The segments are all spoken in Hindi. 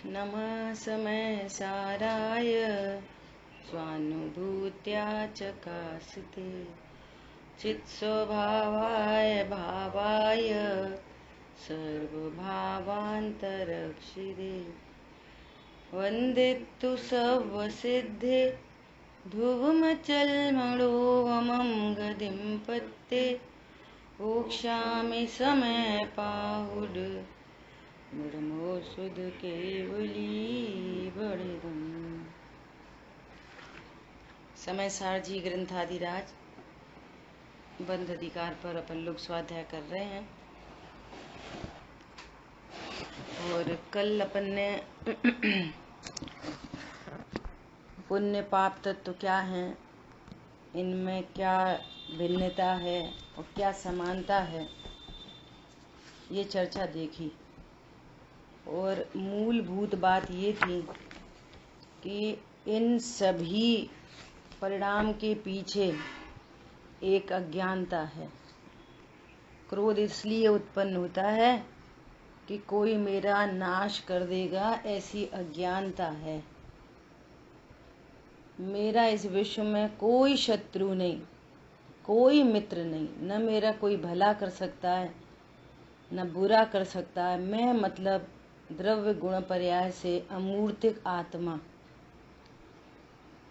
नमः समय साराय स्वानुभूत्या चकासिते चित्स्वभावाय भावाय सर्वभावान्तरक्षिरे वन्दितु सर्वसिद्धे ध्रुवमचलमणोवमं गतिं पत्ते वोक्षामि समयपाहुड ब्रह्मो सुध केवली बड़िदम। समय सारजी ग्रंथादिराज बंध अधिकार पर अपन लोग स्वाध्याय कर रहे हैं और कल अपन ने पुण्य पाप तत्व क्या है, इनमें क्या भिन्नता है और क्या समानता है, ये चर्चा देखी। और मूलभूत बात ये थी कि इन सभी परिणाम के पीछे एक अज्ञानता है। क्रोध इसलिए उत्पन्न होता है कि कोई मेरा नाश कर देगा, ऐसी अज्ञानता है। मेरा इस विश्व में कोई शत्रु नहीं, कोई मित्र नहीं, न मेरा कोई भला कर सकता है न बुरा कर सकता है। मैं मतलब द्रव्य गुण पर्याय से अमूर्तिक आत्मा।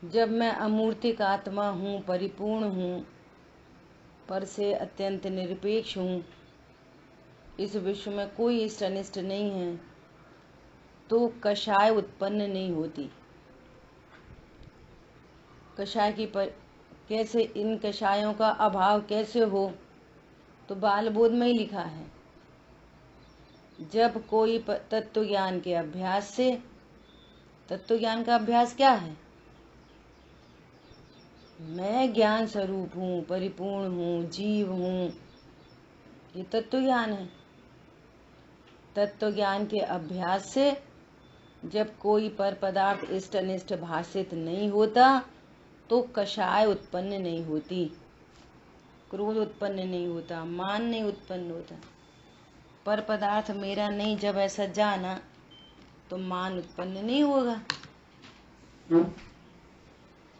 जब मैं अमूर्तिक आत्मा हूँ, परिपूर्ण हूँ, पर से अत्यंत निरपेक्ष हूँ, इस विश्व में कोई इष्ट अनिष्ट नहीं है, तो कषाय उत्पन्न नहीं होती। कषाय की कैसे इन कषायों का अभाव कैसे हो, तो बाल बोध में ही लिखा है। जब कोई तत्व ज्ञान के अभ्यास से, तत्व ज्ञान का अभ्यास क्या है? मैं ज्ञान स्वरूप हूँ, परिपूर्ण हूँ, जीव हूँ, ये तत्व ज्ञान है। तत्व ज्ञान के अभ्यास से जब कोई पर पदार्थ इष्ट अनिष्ट भाषित नहीं होता, तो कषाय उत्पन्न नहीं होती, क्रोध उत्पन्न नहीं होता, मान नहीं उत्पन्न होता। पर पदार्थ मेरा नहीं जब ऐसा जाना, तो मान उत्पन्न नहीं होगा।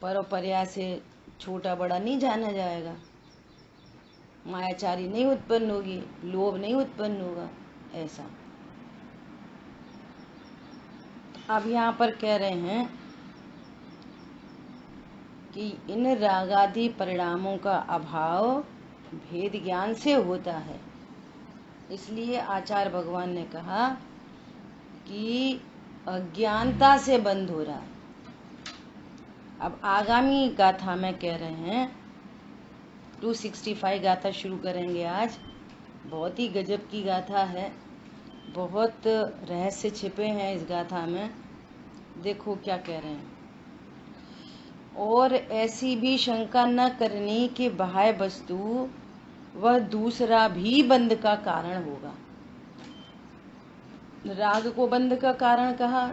परोपर्या से छोटा बड़ा नहीं जाना जाएगा, मायाचारी नहीं उत्पन्न होगी, लोभ नहीं उत्पन्न होगा। ऐसा अब यहाँ पर कह रहे हैं कि इन रागादि परिणामों का अभाव भेद ज्ञान से होता है। इसलिए आचार्य भगवान ने कहा कि अज्ञानता से बंध हो रहा है। अब आगामी गाथा में कह रहे हैं 265 गाथा शुरू करेंगे आज। बहुत ही गजब की गाथा है, बहुत रहस्य छिपे हैं इस गाथा में। देखो क्या कह रहे हैं। और ऐसी भी शंका न करनी कि बाह्य वस्तु वह दूसरा भी बंध का कारण होगा। राग को बंध का कारण कहा,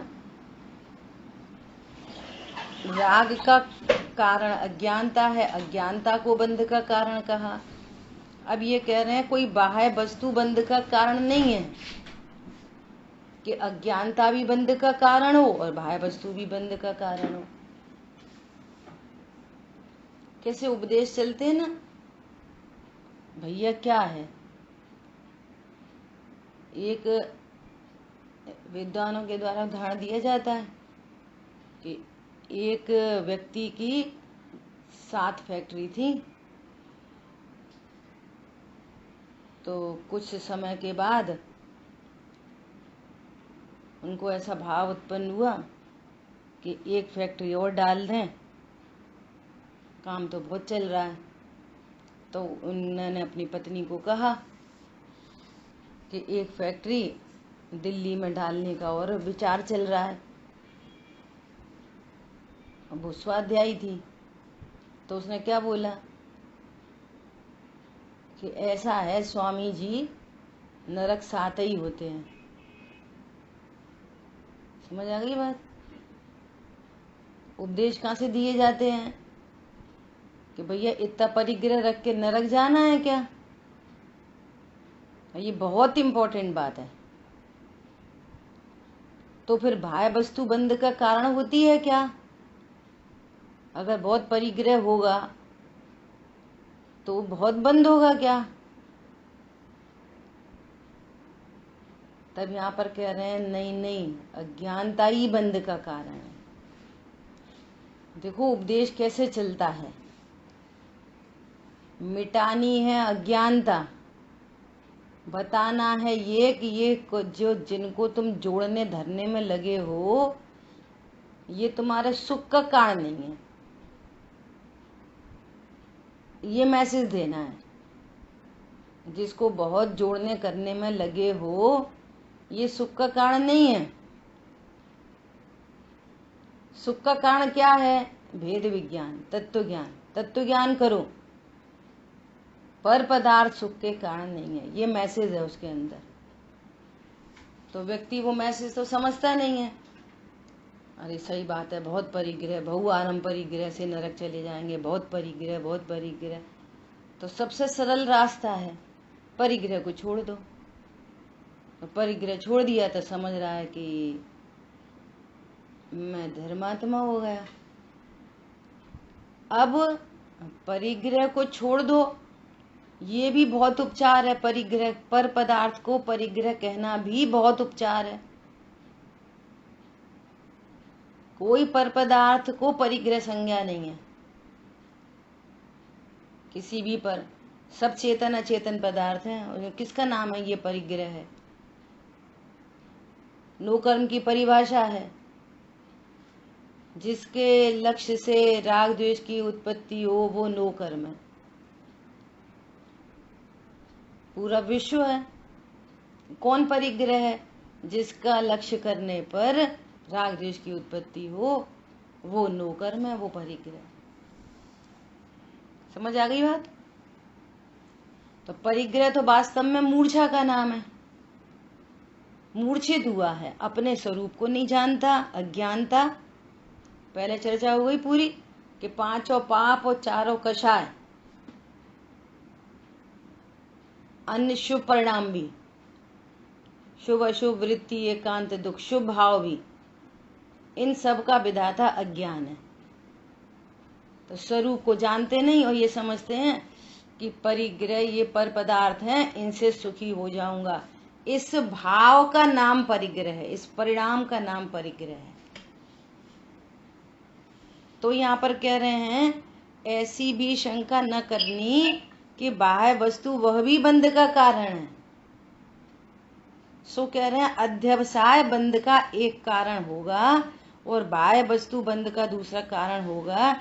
राग का कारण अज्ञानता है, अज्ञानता को बंध का कारण कहा। अब ये कह रहे हैं कोई बाह्य वस्तु बंध का कारण नहीं है, कि अज्ञानता भी बंध का कारण हो और बाह्य वस्तु भी बंध का कारण हो। कैसे उपदेश चलते हैं ना, भैया क्या है, एक विद्वानों के द्वारा उदाहरण दिया जाता है कि एक व्यक्ति की 7 फैक्ट्री थी। तो कुछ समय के बाद उनको ऐसा भाव उत्पन्न हुआ कि एक फैक्ट्री और डाल दें, काम तो बहुत चल रहा है। तो उन्होंने अपनी पत्नी को कहा कि एक फैक्ट्री दिल्ली में डालने का और विचार चल रहा है। अब वो स्वाध्यायी थी, तो उसने क्या बोला कि ऐसा है स्वामी जी, नरक 7 ही होते हैं। समझ आ गई बात? उपदेश कहाँ से दिए जाते हैं कि भैया इतना परिग्रह रख के नरक जाना है क्या? ये बहुत इम्पोर्टेंट बात है। तो फिर बाह्य वस्तु बंध का कारण होती है क्या? अगर बहुत परिग्रह होगा तो बहुत बंद होगा क्या? तब यहाँ पर कह रहे हैं नहीं नहीं, अज्ञानता ही बंध का कारण है। देखो उपदेश कैसे चलता है, मिटानी है अज्ञानता, बताना है ये कि ये जो जिनको तुम जोड़ने धरने में लगे हो ये तुम्हारे सुख का कारण नहीं है, ये मैसेज देना है। जिसको बहुत जोड़ने करने में लगे हो ये सुख का कारण नहीं है। सुख का कारण क्या है? भेद विज्ञान, तत्व ज्ञान। तत्व ज्ञान करो, पर पदार्थ सुख के कारण नहीं है, ये मैसेज है उसके अंदर। तो व्यक्ति वो मैसेज तो समझता नहीं है। अरे सही बात है, बहुत परिग्रह, बहुआरंभ परिग्रह से नरक चले जाएंगे, बहुत परिग्रह, बहुत परिग्रह। तो सबसे सरल रास्ता है, परिग्रह को छोड़ दो। तो परिग्रह छोड़ दिया तो समझ रहा है कि मैं धर्मात्मा हो गया। अब परिग्रह को छोड़ दो, ये भी बहुत उपचार है। परिग्रह, पर पदार्थ को परिग्रह कहना भी बहुत उपचार है। कोई पर पदार्थ को परिग्रह संज्ञा नहीं है किसी भी पर। सब चेतन अचेतन पदार्थ हैं, किसका नाम है? ये परिग्रह है। नो कर्म की परिभाषा है, जिसके लक्ष्य से राग द्वेष की उत्पत्ति हो वो नो कर्म है। पूरा विश्व है, कौन परिग्रह है? जिसका लक्ष्य करने पर राग द्वेष की उत्पत्ति हो वो नो कर्म है, वो परिग्रह। समझ आ गई बात? तो परिग्रह तो वास्तव में मूर्छा का नाम है। मूर्छित हुआ है, अपने स्वरूप को नहीं जानता, अज्ञानता। पहले चर्चा हो गई पूरी कि पांचों पाप और चारों कषाय, अन्य शुभ परिणाम भी, शुभ अशुभ वृत्ति एकांत दुख, शुभ भाव भी, इन सब का विधाता अज्ञान है। तो स्वरूप को जानते नहीं और ये समझते हैं कि परिग्रह ये पर पदार्थ हैं, इनसे सुखी हो जाऊंगा। इस भाव का नाम परिग्रह है, इस परिणाम का नाम परिग्रह है। तो यहाँ पर कह रहे हैं ऐसी भी शंका न करनी कि बाह्य वस्तु वह भी बंध का कारण है। सो कह रहे हैं अध्यवसाय बंध का एक कारण होगा और बाह्य वस्तु बंध का दूसरा कारण होगा,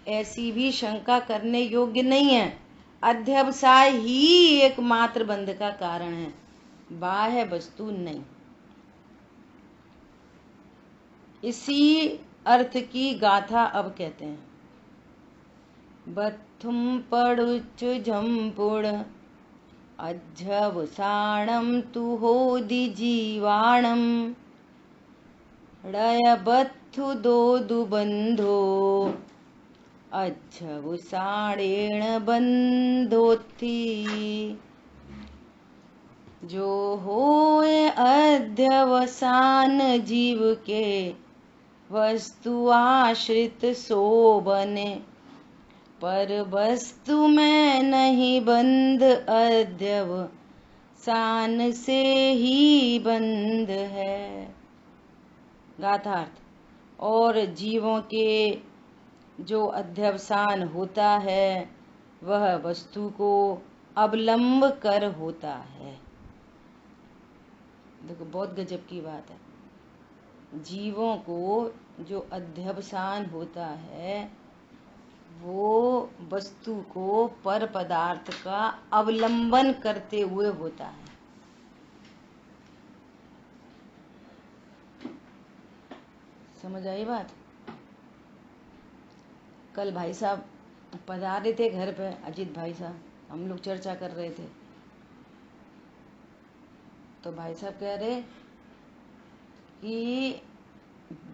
ऐसी भी शंका करने योग्य नहीं है। अध्यवसाय ही एकमात्र बंध का कारण है, बाह्य वस्तु नहीं। इसी अर्थ की गाथा अब कहते हैं। बत्थुम पड़ुच झंपुड़ अध्यवसाणम तु होदि जीवाणम ड़य बत्थु दोदु बंधो अध्यवसाणेण बंधोति। जो होए अध्यवसान जीव के वस्तु आश्रित सो बने, पर वस्तु में नहीं बंध अध्यवसान से ही बंध है। गाथार्थ, और जीवों के जो अध्यवसान होता है वह वस्तु को अवलंब कर होता है। देखो बहुत गजब की बात है। जीवों को जो अध्यवसान होता है वो वस्तु को पर पदार्थ का अवलंबन करते हुए होता है। समझ आई बात? कल भाई साहब पधारे थे घर पे, अजीत भाई साहब, हम लोग चर्चा कर रहे थे। तो भाई साहब कह रहे कि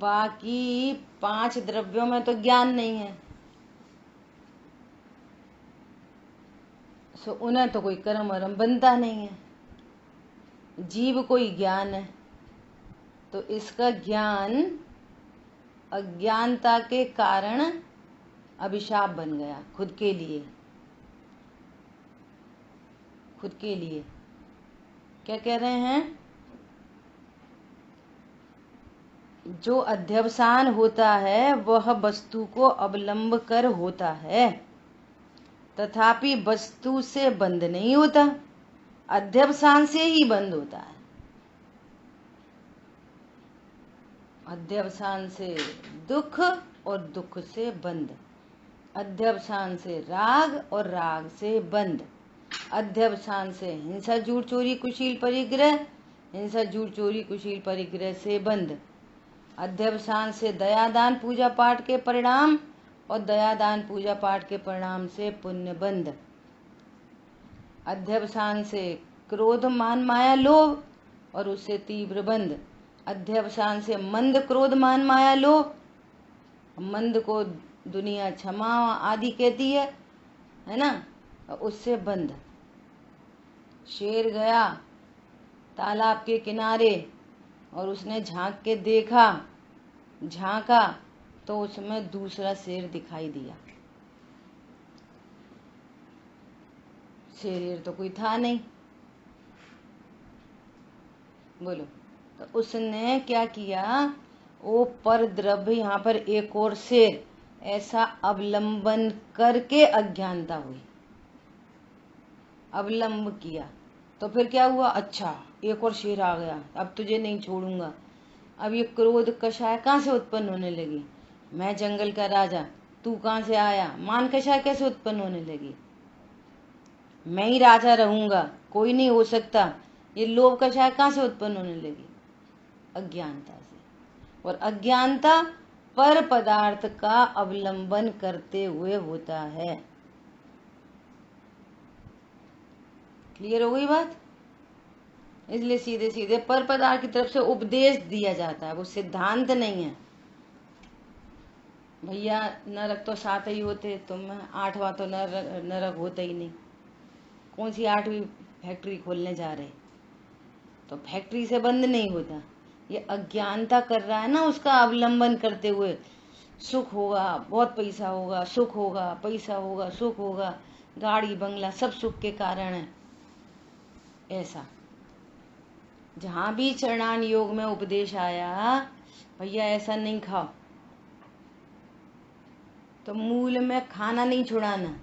बाकी 5 द्रव्यों में तो ज्ञान नहीं है, सो उन्हें तो कोई कर्म वर्म बनता नहीं है। जीव कोई ज्ञान है, तो इसका ज्ञान अज्ञानता के कारण अभिशाप बन गया खुद के लिए। खुद के लिए क्या कह रहे हैं? जो अध्यवसान होता है वह वस्तु को अवलंब कर होता है, तथापि वस्तु से बंद नहीं होता, अध्यवसान से ही बंद होता है। अध्यवसान से दुख और दुख से बंद, अध्यवसान से राग और राग से बंद, अध्यवसान से हिंसा झूठ चोरी कुशील परिग्रह, हिंसा झूठ चोरी कुशील परिग्रह से बंद, अध्यवसान से दयादान पूजा पाठ के परिणाम और दयादान पूजा पाठ के परिणाम से पुण्य बंद, अध्यवसान से क्रोध मान माया लोभ और उससे तीव्र बंद, अध्यवसान से मंद क्रोध मान माया लोभ, मंद को दुनिया क्षमा आदि कहती है ना, उससे बंद। शेर गया तालाब के किनारे और उसने झांक के देखा, झांका तो उसमें दूसरा शेर दिखाई दिया। शेर तो कोई था नहीं। बोलो, तो उसने क्या किया? वो पर द्रव्य, यहाँ पर एक और शेर, ऐसा अवलंबन करके अज्ञानता हुई, अवलंब किया। तो फिर क्या हुआ? अच्छा एक और शेर आ गया, अब तुझे नहीं छोड़ूंगा। अब ये क्रोध कषाय कहाँ से उत्पन्न होने लगी? मैं जंगल का राजा, तू कहाँ से आया? मान कषाय कैसे उत्पन्न होने लगी? मैं ही राजा रहूंगा, कोई नहीं हो सकता, ये लोभ कषाय कहाँ से उत्पन्न होने लगी? अज्ञानता से। और अज्ञानता पर पदार्थ का अवलंबन करते हुए होता है। क्लियर हो गई बात? इसलिए सीधे सीधे पर पदार्थ की तरफ से उपदेश दिया जाता है, वो सिद्धांत नहीं है। भैया नरक तो 7 ही होते, तुम 8वां तो नरक होता ही नहीं। कौन सी 8वीं फैक्ट्री खोलने जा रहे? तो फैक्ट्री से बंद नहीं होता, ये अज्ञानता कर रहा है ना, उसका अवलंबन करते हुए। सुख होगा, बहुत पैसा होगा, सुख होगा, पैसा होगा, सुख होगा, गाड़ी बंगला सब सुख के कारण है। ऐसा जहां भी चरणान योग में उपदेश आया, भैया ऐसा नहीं खाओ, तो मूल में खाना नहीं छुड़ाना,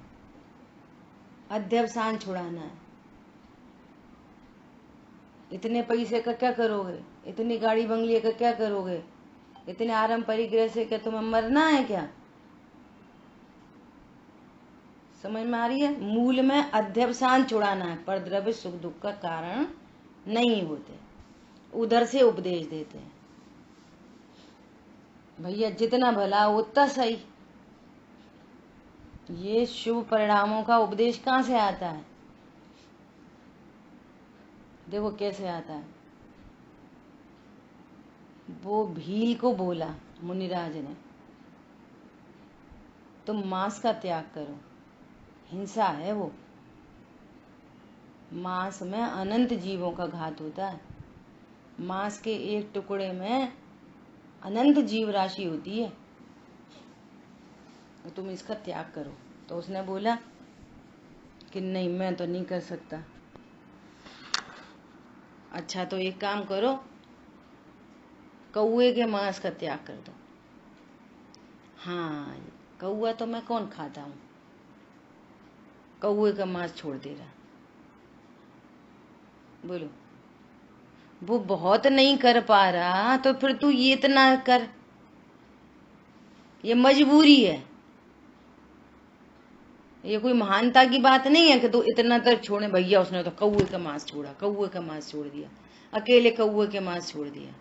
अध्यवसान छुड़ाना है। इतने पैसे का क्या करोगे? इतनी गाड़ी बंगले का क्या करोगे? इतने आराम परिग्रह से क्या तुम्हें मरना है क्या? समझ में आ रही है? मूल में अध्यवसान छुड़ाना है, पर द्रव्य सुख दुख का कारण नहीं होते, उधर से उपदेश देते हैं। भैया जितना भला उतना सही। ये शुभ परिणामों का उपदेश कहाँ से आता है? देखो कैसे आता है। वो भील को बोला मुनिराज ने, तुम मांस का त्याग करो, हिंसा है वो। मांस में अनंत जीवों का घात होता है, मांस के एक टुकड़े में अनंत जीव राशि होती है, तो तुम इसका त्याग करो। तो उसने बोला कि नहीं, मैं तो नहीं कर सकता। अच्छा तो एक काम करो, कौए के मांस का त्याग कर दो। हाँ, कौआ तो मैं कौन खाता हूँ, कौए का मांस छोड़ दे रहा। बोलो, वो बहुत नहीं कर पा रहा तो फिर तू ये इतना कर, ये मजबूरी है, ये कोई महानता की बात नहीं है कि तू इतना तक छोड़े। भैया उसने तो कौए का मांस छोड़ा, कौए का मांस छोड़ दिया, अकेले कौए के मांस छोड़ दिया।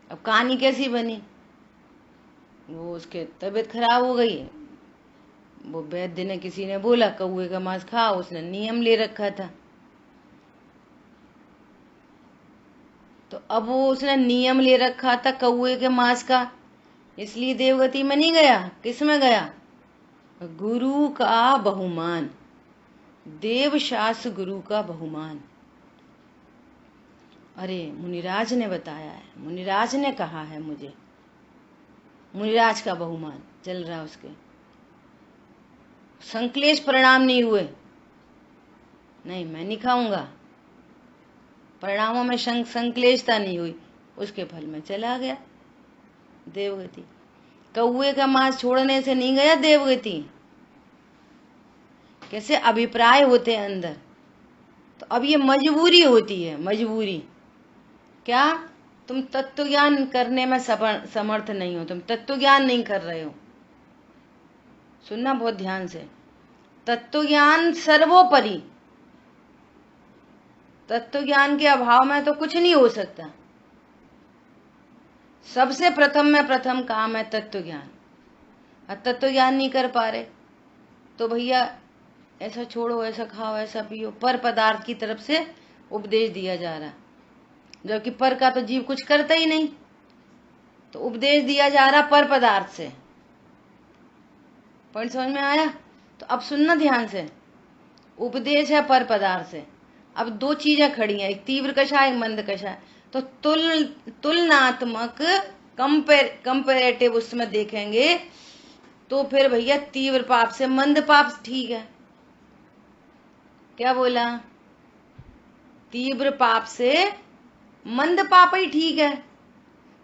अब कहानी कैसी बनी? वो उसके तबीयत खराब हो गई, वो वैद्य ने, किसी ने बोला कौए का मांस खा, उसने नियम ले रखा था, तो अब वो उसने नियम ले रखा था कौए के मांस का, इसलिए देवगति में नहीं गया। किस में गया? गुरु का बहुमान, देवशास्त्र गुरु का बहुमान। अरे मुनिराज ने बताया है, मुनिराज ने कहा है मुझे, मुनिराज का बहुमान चल रहा उसके, संक्लेश परिणाम नहीं हुए, नहीं मैं नहीं खाऊंगा, परिणामों में संक्लेशता नहीं हुई, उसके फल में चला गया देवगति। कौए का मांस छोड़ने से नहीं गया देवगति। कैसे अभिप्राय होते हैं अंदर, तो अब ये मजबूरी होती है, मजबूरी। क्या तुम तत्व ज्ञान करने में समर्थ नहीं हो, तुम तत्व ज्ञान नहीं कर रहे हो। सुनना बहुत ध्यान से, तत्व ज्ञान सर्वोपरि, तत्व ज्ञान के अभाव में तो कुछ नहीं हो सकता। सबसे प्रथम में प्रथम काम है तत्व ज्ञान। और तत्व ज्ञान नहीं कर पा रहे तो भैया ऐसा छोड़ो, ऐसा खाओ, ऐसा पियो, पर पदार्थ की तरफ से उपदेश दिया जा रहा, जबकि पर का तो जीव कुछ करता ही नहीं, तो उपदेश दिया जा रहा पर पदार्थ से। पॉइंट समझ में आया? तो अब सुनना ध्यान से, उपदेश है पर पदार्थ से। अब दो चीजें खड़ी हैं, एक तीव्र कषाय, एक मंद कषाय। तो तुलनात्मक कंपेरेटिव उसमें देखेंगे तो फिर भैया तीव्र पाप से मंद पाप ठीक है। क्या बोला? तीव्र पाप से मंद पाप ही ठीक है।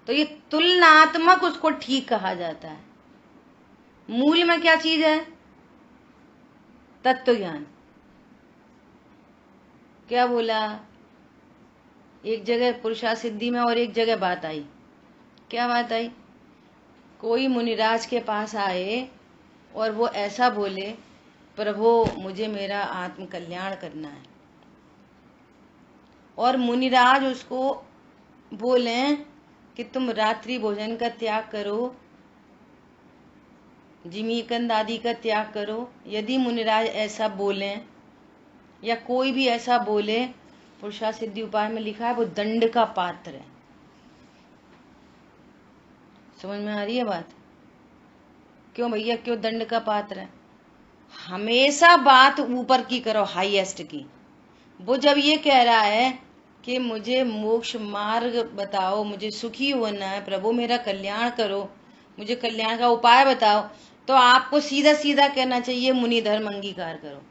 तो ये तुलनात्मक उसको ठीक कहा जाता है। मूल में क्या चीज है? तत्व ज्ञान। क्या बोला? एक जगह पुरुषा सिद्धि में और एक जगह बात आई। क्या बात आई? कोई मुनिराज के पास आए और वो ऐसा बोले, प्रभु मुझे मेरा आत्म कल्याण करना है। और मुनिराज उसको बोले कि तुम रात्रि भोजन का त्याग करो, जिमीकंद आदि का त्याग करो। यदि मुनिराज ऐसा बोले या कोई भी ऐसा बोले, पुरुषा सिद्धि उपाय में लिखा है वो दंड का पात्र है। समझ में आ रही है बात? क्यों भैया, क्यों दंड का पात्र है? हमेशा बात ऊपर की करो, हाईएस्ट की। वो जब ये कह रहा है कि मुझे मोक्ष मार्ग बताओ, मुझे सुखी होना है, प्रभु मेरा कल्याण करो, मुझे कल्याण का उपाय बताओ, तो आपको सीधा सीधा कहना चाहिए मुनि धर्म अंगीकार करो।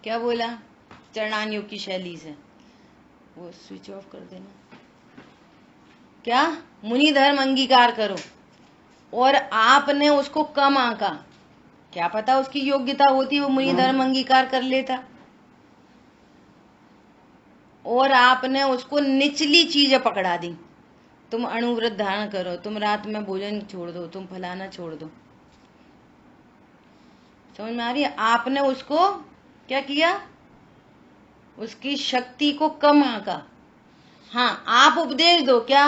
क्या बोला? चरणान्योग की शैली से। वो स्विच ऑफ कर देना। क्या? मुनि धर्म अंगीकार करो। और आपने उसको कम आंका, क्या पता उसकी योग्यता होती वो मुनि धर्म अंगीकार कर लेता। और आपने उसको निचली चीजें पकड़ा दी, तुम अणुव्रत धारण करो, तुम रात में भोजन छोड़ दो, तुम फलाना छोड़ दो। समझ में आ रही है? आपने उसको क्या किया? उसकी शक्ति को कम आंका। हाँ, आप उपदेश दो, क्या?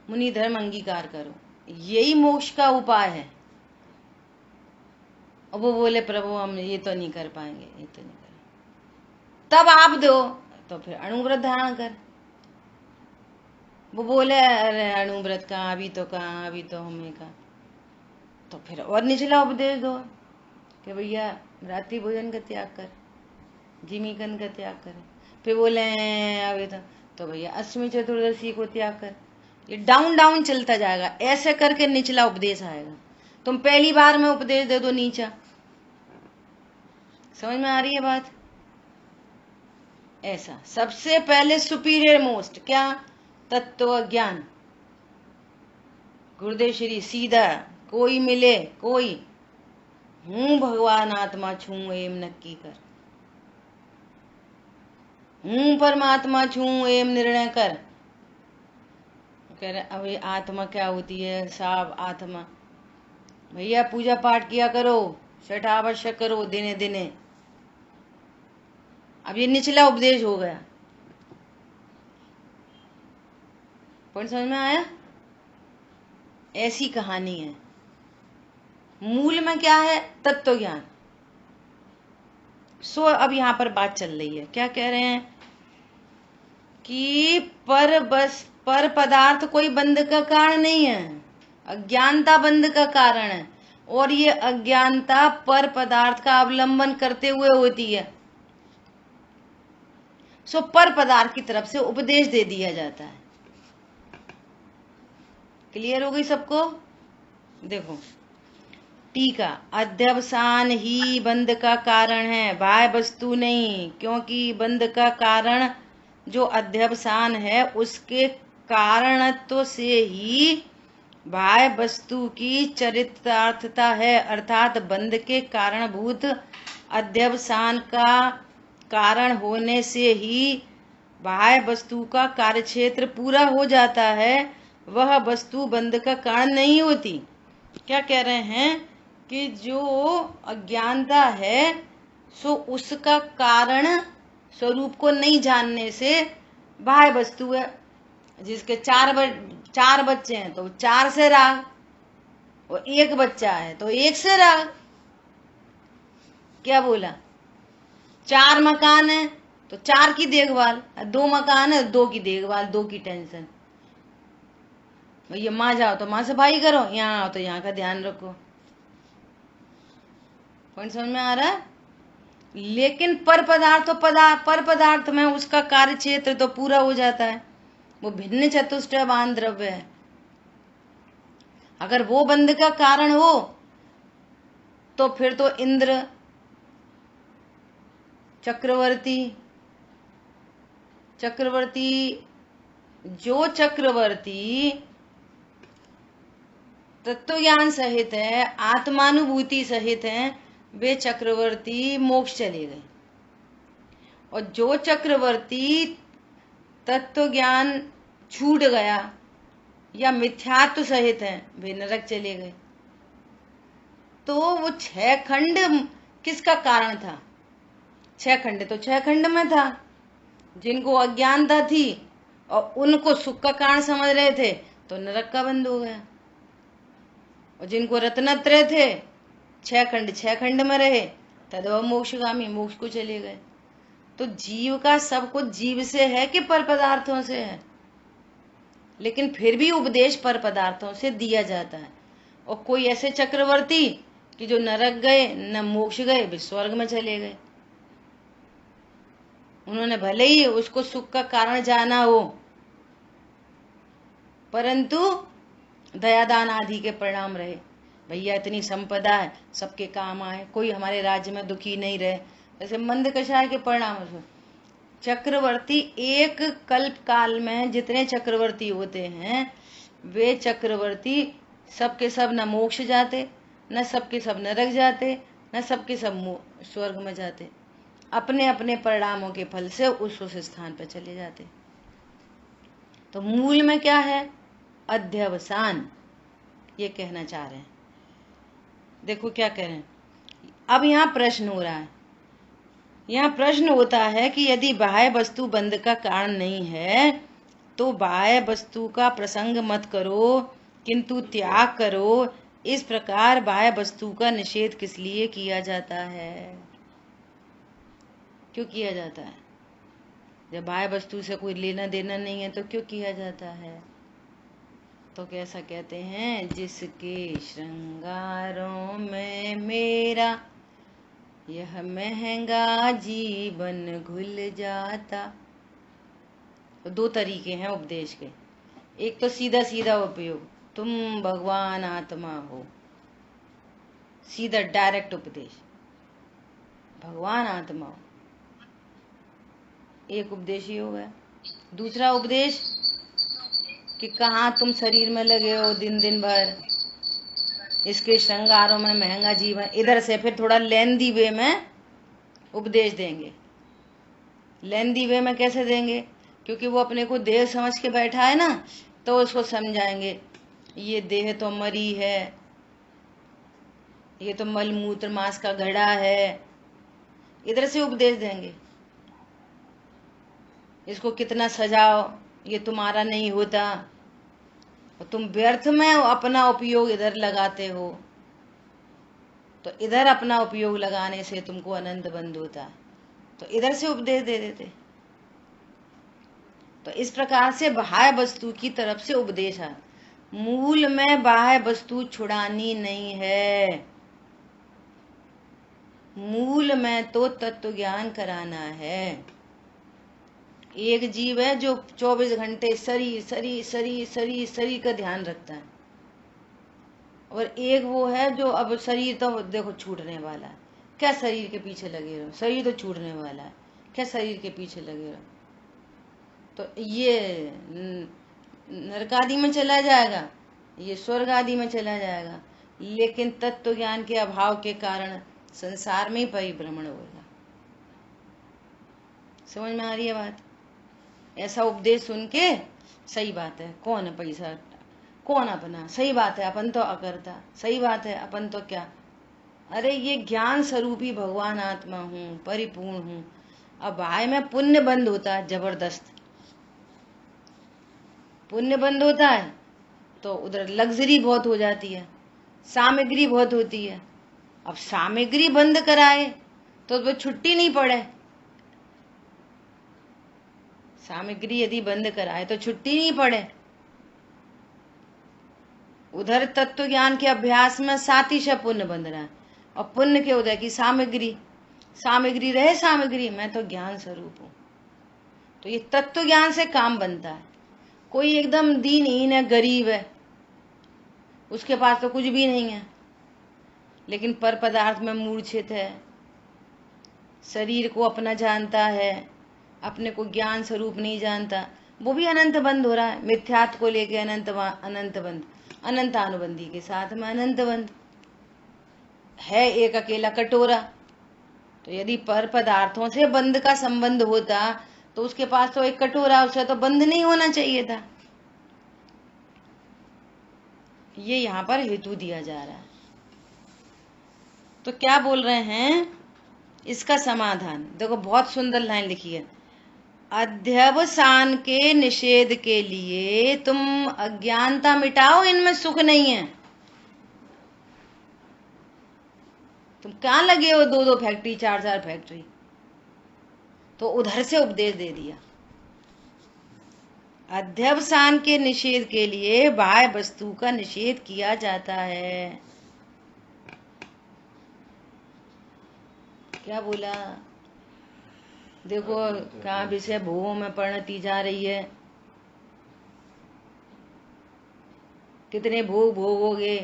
मुनि धर्म अंगीकार करो, यही मोक्ष का उपाय है। और वो बोले प्रभु हम ये तो नहीं कर पाएंगे, ये तो नहीं कर। तब आप दो, तो फिर अणुव्रत धारण कर। वो बोले अरे अणुव्रत कहाँ, अभी तो कहाँ, अभी तो हमें कहाँ। तो फिर और निचला उपदेश दो कि भैया रात्रि भोजन का त्याग कर, जिमीकन का त्याग कर। फिर बोले अभी तो भैया अष्टमी चतुर्दशी को त्याग कर। ये डाउन डाउन चलता जाएगा, ऐसे करके निचला उपदेश आएगा। तुम पहली बार में उपदेश दे दो नीचा। समझ में आ रही है बात? ऐसा सबसे पहले सुपीरियर मोस्ट क्या? तत्व ज्ञान। गुरुदेव श्री सीधा, कोई मिले कोई, हूं भगवान आत्मा छू एम नक्की कर, हूं परमात्मा छू एम निर्णय कर। कह रहे अभी आत्मा क्या होती है? साफ आत्मा। भैया पूजा पाठ किया करो, छठ आवश्यक करो दिने दिने। अब ये निचला उपदेश हो गया। पॉइंट समझ में आया? ऐसी कहानी है। मूल में क्या है? तत्व ज्ञान। सो अब यहां पर बात चल रही है, क्या कह रहे हैं कि पर पदार्थ कोई बंध का कारण नहीं है, अज्ञानता बंध का कारण है। और ये अज्ञानता पर पदार्थ का अवलंबन करते हुए होती है। सो पर पदार्थ की तरफ से उपदेश दे दिया जाता है। क्लियर हो गई सबको? देखो टीका, अध्यवसान ही बंध का कारण है, बाह्य वस्तु नहीं, क्योंकि बंध का कारण जो अध्यवसान है उसके कारणत्व से ही बाह्य वस्तु की चरितार्थता है, अर्थात बंध के कारणभूत अध्यवसान का कारण होने से ही बाह्य वस्तु का कार्यक्षेत्र पूरा हो जाता है, वह वस्तु बंध का कारण नहीं होती। क्या कह रहे हैं कि जो अज्ञानता है सो उसका कारण स्वरूप को नहीं जानने से बाह्य वस्तु है। जिसके चार बच्चे हैं तो 4 से राग, और एक बच्चा है तो 1 से राग। क्या बोला? 4 मकान है तो 4 की देखभाल, 2 मकान है 2 की देखभाल, 2 की टेंशन। भैया माँ जाओ तो माँ से भाई करो, यहाँ आओ तो यहाँ का ध्यान रखो। पॉइंट समझ में आ रहा है? लेकिन पर पदार्थ में उसका कार्य क्षेत्र तो पूरा हो जाता है, वो भिन्न चतुष्टयवान द्रव्य है। अगर वो बंध का कारण हो तो फिर तो इंद्र, चक्रवर्ती जो चक्रवर्ती तत्व ज्ञान सहित है, आत्मानुभूति सहित है, वे चक्रवर्ती मोक्ष चले गए। और जो चक्रवर्ती तत्व ज्ञान छूट गया या मिथ्यात्व सहित है, वे नरक चले गए। तो वो 6 खंड किसका कारण था? 6 खंड तो 6 खंड में था। जिनको अज्ञानता थी और उनको सुख का कारण समझ रहे थे तो नरक का बंध हो गया, और जिनको रत्नत्रय थे 6 खंड में रहे तदव मोक्षगामी, मोक्ष को चले गए। तो जीव का सब कुछ जीव से है कि पर पदार्थों से है, लेकिन फिर भी उपदेश पर पदार्थों से दिया जाता है। और कोई ऐसे चक्रवर्ती कि जो नरक गए न मोक्ष गए, वे स्वर्ग में चले गए। उन्होंने भले ही उसको सुख का कारण जाना हो, परंतु दयादान आदि के परिणाम रहे। भैया इतनी संपदा है, सबके काम आए, कोई हमारे राज्य में दुखी नहीं रहे, जैसे मंद कषाय के परिणाम। चक्रवर्ती एक कल्प काल में जितने चक्रवर्ती होते हैं, वे चक्रवर्ती सबके सब न मोक्ष जाते, न सबके सब नरक जाते, न सबके सब स्वर्ग में जाते। अपने अपने परिणामों के फल से उस स्थान पर चले जाते। तो मूल में क्या है? अध्यवसान, ये कहना चाह रहे हैं। देखो क्या कह रहे हैं। अब यहाँ प्रश्न हो रहा है, यहाँ प्रश्न होता है कि यदि बाह्य वस्तु बंध का कारण नहीं है तो बाह्य वस्तु का प्रसंग मत करो, किंतु त्याग करो। इस प्रकार बाह्य वस्तु का निषेध किस लिए किया जाता है? क्यों किया जाता है? जब बाह्य वस्तु से कोई लेना देना नहीं है तो क्यों किया जाता है? तो कैसा कहते हैं, जिसके श्रृंगारों में मेरा यह महंगा जीवन घुल जाता। तो 2 तरीके हैं उपदेश के। एक तो सीधा सीधा उपयोग, तुम भगवान आत्मा हो, सीधा डायरेक्ट उपदेश, भगवान आत्मा हो, एक उपदेश ही हो गया। दूसरा उपदेश कि कहाँ तुम शरीर में लगे हो दिन दिन भर, इसके श्रृंगारों में महंगा जीवन। इधर से फिर थोड़ा लेंदी वे में उपदेश देंगे। लेंदी वे में कैसे देंगे? क्योंकि वो अपने को देह समझ के बैठा है ना, तो उसको समझाएंगे ये देह तो मरी है, ये तो मल मूत्र मांस का घड़ा है। इधर से उपदेश देंगे, इसको कितना सजाओ, ये तुम्हारा नहीं होता, और तुम व्यर्थ में अपना उपयोग इधर लगाते हो, तो इधर अपना उपयोग लगाने से तुमको अनंत बंध होता है। तो इधर से उपदेश दे देते। तो इस प्रकार से बाह्य वस्तु की तरफ से उपदेश है। मूल में बाह्य वस्तु छुड़ानी नहीं है, मूल में तो तत्व ज्ञान कराना है। एक जीव है जो 24 घंटे शरीर शरीर शरीर शरीर शरीर का ध्यान रखता है, और एक वो है जो अब शरीर तो देखो छूटने वाला है, क्या शरीर के पीछे लगे रहो, शरीर तो छूटने वाला है, क्या शरीर के पीछे लगे रहो। तो ये नरक आदि में चला जाएगा, ये स्वर्ग आदि में चला जाएगा, लेकिन तत्व ज्ञान के अभाव के कारण संसार में ही परिभ्रमण होगा। समझ में आ रही है बात? ऐसा उपदेश सुन के सही बात है, कौन पैसा, कौन अपना, सही बात है अपन तो अकर्ता, सही बात है अपन तो क्या, अरे ये ज्ञान स्वरूपी भगवान आत्मा हूँ, परिपूर्ण हूँ। अब भाई में पुण्य बंद होता है, जबरदस्त पुण्य बंद होता है, तो उधर लग्जरी बहुत हो जाती है, सामग्री बहुत होती है। अब सामग्री बंद कराए तो वो छुट्टी नहीं पड़े, सामग्री यदि बंद कराए तो छुट्टी नहीं पड़े। उधर तत्व ज्ञान के अभ्यास में साथी से पुण्य बंध रहा है, और पुण्य के उदय की सामग्री, सामग्री रहे सामग्री, मैं तो ज्ञान स्वरूप हूँ। तो ये तत्व ज्ञान से काम बनता है। कोई एकदम दीनहीन है, गरीब है, उसके पास तो कुछ भी नहीं है, लेकिन पर पदार्थ में मूर्छित है, शरीर को अपना जानता है, अपने को ज्ञान स्वरूप नहीं जानता, वो भी अनंत बंद हो रहा है। मिथ्यात्व को लेके अनंत बंद, अनंतानुबंधी के साथ में अनंत बंद है, एक अकेला कटोरा। तो यदि पर पदार्थों से बंद का संबंध होता तो उसके पास तो एक कटोरा, उसे तो बंद नहीं होना चाहिए था। ये यहाँ पर हेतु दिया जा रहा है। तो क्या बोल रहे हैं इसका समाधान? देखो बहुत सुंदर लाइन लिखी है, अध्यवसान के निषेध के लिए तुम अज्ञानता मिटाओ, इनमें सुख नहीं है। तुम कहाँ लगे हो, दो फैक्ट्री, चार फैक्ट्री। तो उधर से उपदेश दे दिया, अध्यवसान के निषेध के लिए बाह्य वस्तु का निषेध किया जाता है। क्या बोला? देखो कहाँ विषय भोगों में परिणति जा रही है, कितने भोग भोगोगे।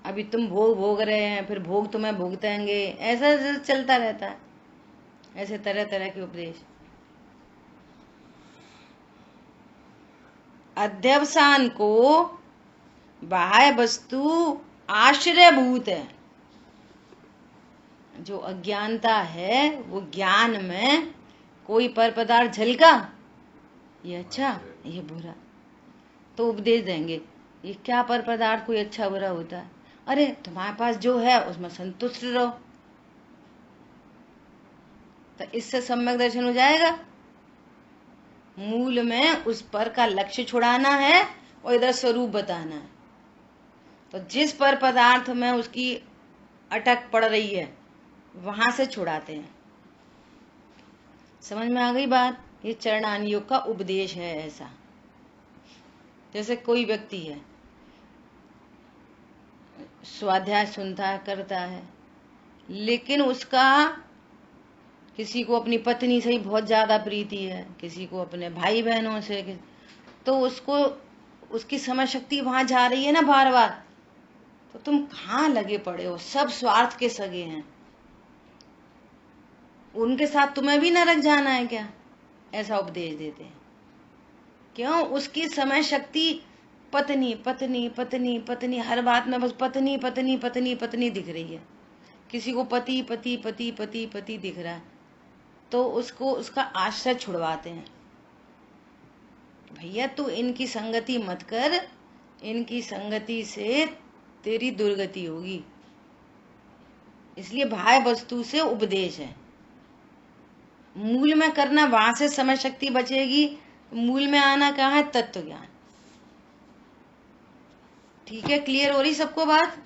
अभी तुम भोग भोग रहे हैं, फिर भोग तुम्हें भुगतेंगे, ऐसा चलता रहता है। ऐसे तरह तरह के उपदेश। अध्यवसान को बाह्य वस्तु आश्रयभूत है। जो अज्ञानता है वो ज्ञान में कोई पर पदार्थ झलका, ये अच्छा ये बुरा, तो उपदेश देंगे ये क्या पर पदार्थ कोई अच्छा बुरा होता है, अरे तुम्हारे पास जो है उसमें संतुष्ट रहो। तो इससे सम्यक दर्शन हो जाएगा। मूल में उस पर का लक्ष्य छुड़ाना है और इधर स्वरूप बताना है। तो जिस पर पदार्थ में उसकी अटक पड़ रही है वहां से छुड़ाते हैं। समझ में आ गई बात? ये चरणान योग का उपदेश है। ऐसा जैसे कोई व्यक्ति है, स्वाध्याय सुनता है, करता है, लेकिन उसका किसी को अपनी पत्नी से ही बहुत ज्यादा प्रीति है, किसी को अपने भाई बहनों से, तो उसको उसकी समझ शक्ति वहां जा रही है ना बार बार। तो तुम कहाँ लगे पड़े हो, सब स्वार्थ के सगे हैं, उनके साथ तुम्हें भी नरक जाना है क्या? ऐसा उपदेश देते हैं। क्यों? उसकी समय शक्ति पत्नी पत्नी पत्नी पत्नी, हर बात में बस पत्नी पत्नी पत्नी पत्नी दिख रही है। किसी को पति पति पति पति पति दिख रहा है, तो उसको उसका आश्रय छुड़वाते हैं। भैया तू इनकी संगति मत कर, इनकी संगति से तेरी दुर्गति होगी। इसलिए बाह्य वस्तु से उपदेश है। मूल में करना, वहां से समय शक्ति बचेगी। मूल में आना कहाँ है? तत्व ज्ञान। ठीक है, क्लियर हो रही सबको बात?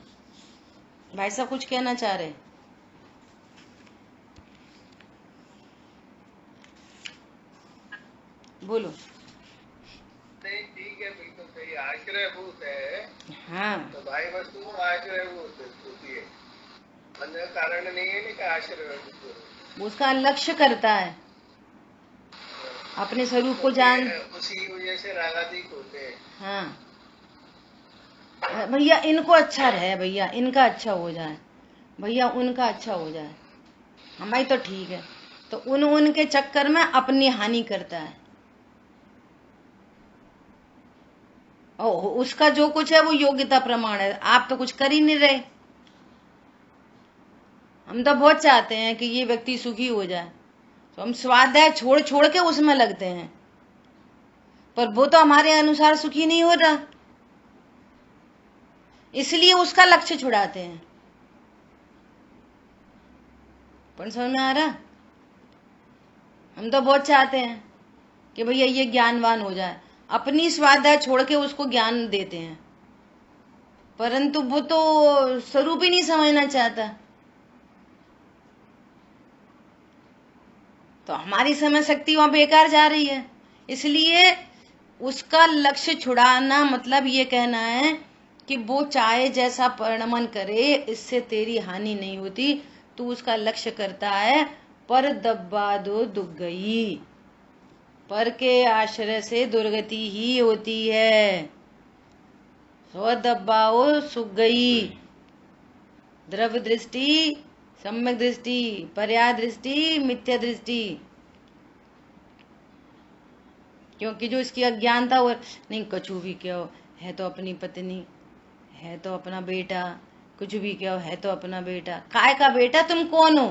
भाई साहब कुछ कहना चाह रहे? बोलो। ठीक है, बिल्कुल सही। आश्रयभूत है। हाँ, तो भाई वस्तु आश्रयभूत होती है, अन्य कारण नहीं है ना कि आश्रयभूत। उसका लक्ष्य करता है। अपने स्वरूप को जान। उसी वजह से रागादिक होते हैं। हाँ भैया, इनको अच्छा रहे, भैया इनका अच्छा हो जाए, भैया उनका अच्छा हो जाए, हमारी तो ठीक है। तो उनके चक्कर में अपनी हानि करता है, और उसका जो कुछ है वो योग्यता प्रमाण है। आप तो कुछ कर ही नहीं रहे। हम तो बहुत चाहते हैं कि ये व्यक्ति सुखी हो जाए, तो हम स्वाध्याय छोड़ छोड़ के उसमें लगते हैं, पर वो तो हमारे अनुसार सुखी नहीं हो रहा, इसलिए उसका लक्ष्य छुड़ाते हैं। पर समझ में आ रहा? हम तो बहुत चाहते हैं कि भैया ये ज्ञानवान हो जाए, अपनी स्वाध्याय छोड़ के उसको ज्ञान देते हैं, परंतु वो तो स्वरूप ही नहीं समझना चाहता। तो हमारी समझ शक्ति वहां बेकार जा रही है। इसलिए उसका लक्ष्य छुड़ाना मतलब ये कहना है कि वो चाहे जैसा परिणमन करे, इससे तेरी हानि नहीं होती। तू उसका लक्ष्य करता है, पर दब्बा दो दुख गई, पर के आश्रय से दुर्गति ही होती है। स्व दब्बाओ सुख गई। द्रव्य दृष्टि, सम्यक दृष्टि, पर्याय दृष्टि, मिथ्या दृष्टि। क्योंकि जो इसकी अज्ञानता हो, नहीं कछु भी क्यों है तो अपनी पत्नी, है तो अपना बेटा, कुछ भी क्यों है तो अपना बेटा। काय का बेटा? तुम कौन हो?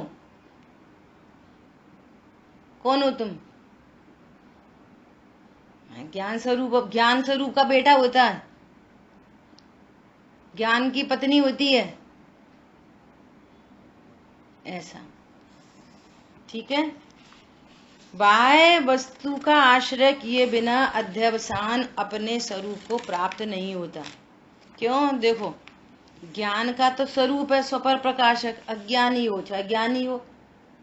कौन हो तुम? ज्ञान स्वरूप। अब ज्ञान स्वरूप का बेटा होता है, ज्ञान की पत्नी होती है, ऐसा। ठीक है। बाह्य वस्तु का आश्रय किए बिना अध्यवसान अपने स्वरूप को प्राप्त नहीं होता। क्यों? देखो, ज्ञान का तो स्वरूप है स्वपर प्रकाशक। अज्ञानी हो चाहे ज्ञानी हो,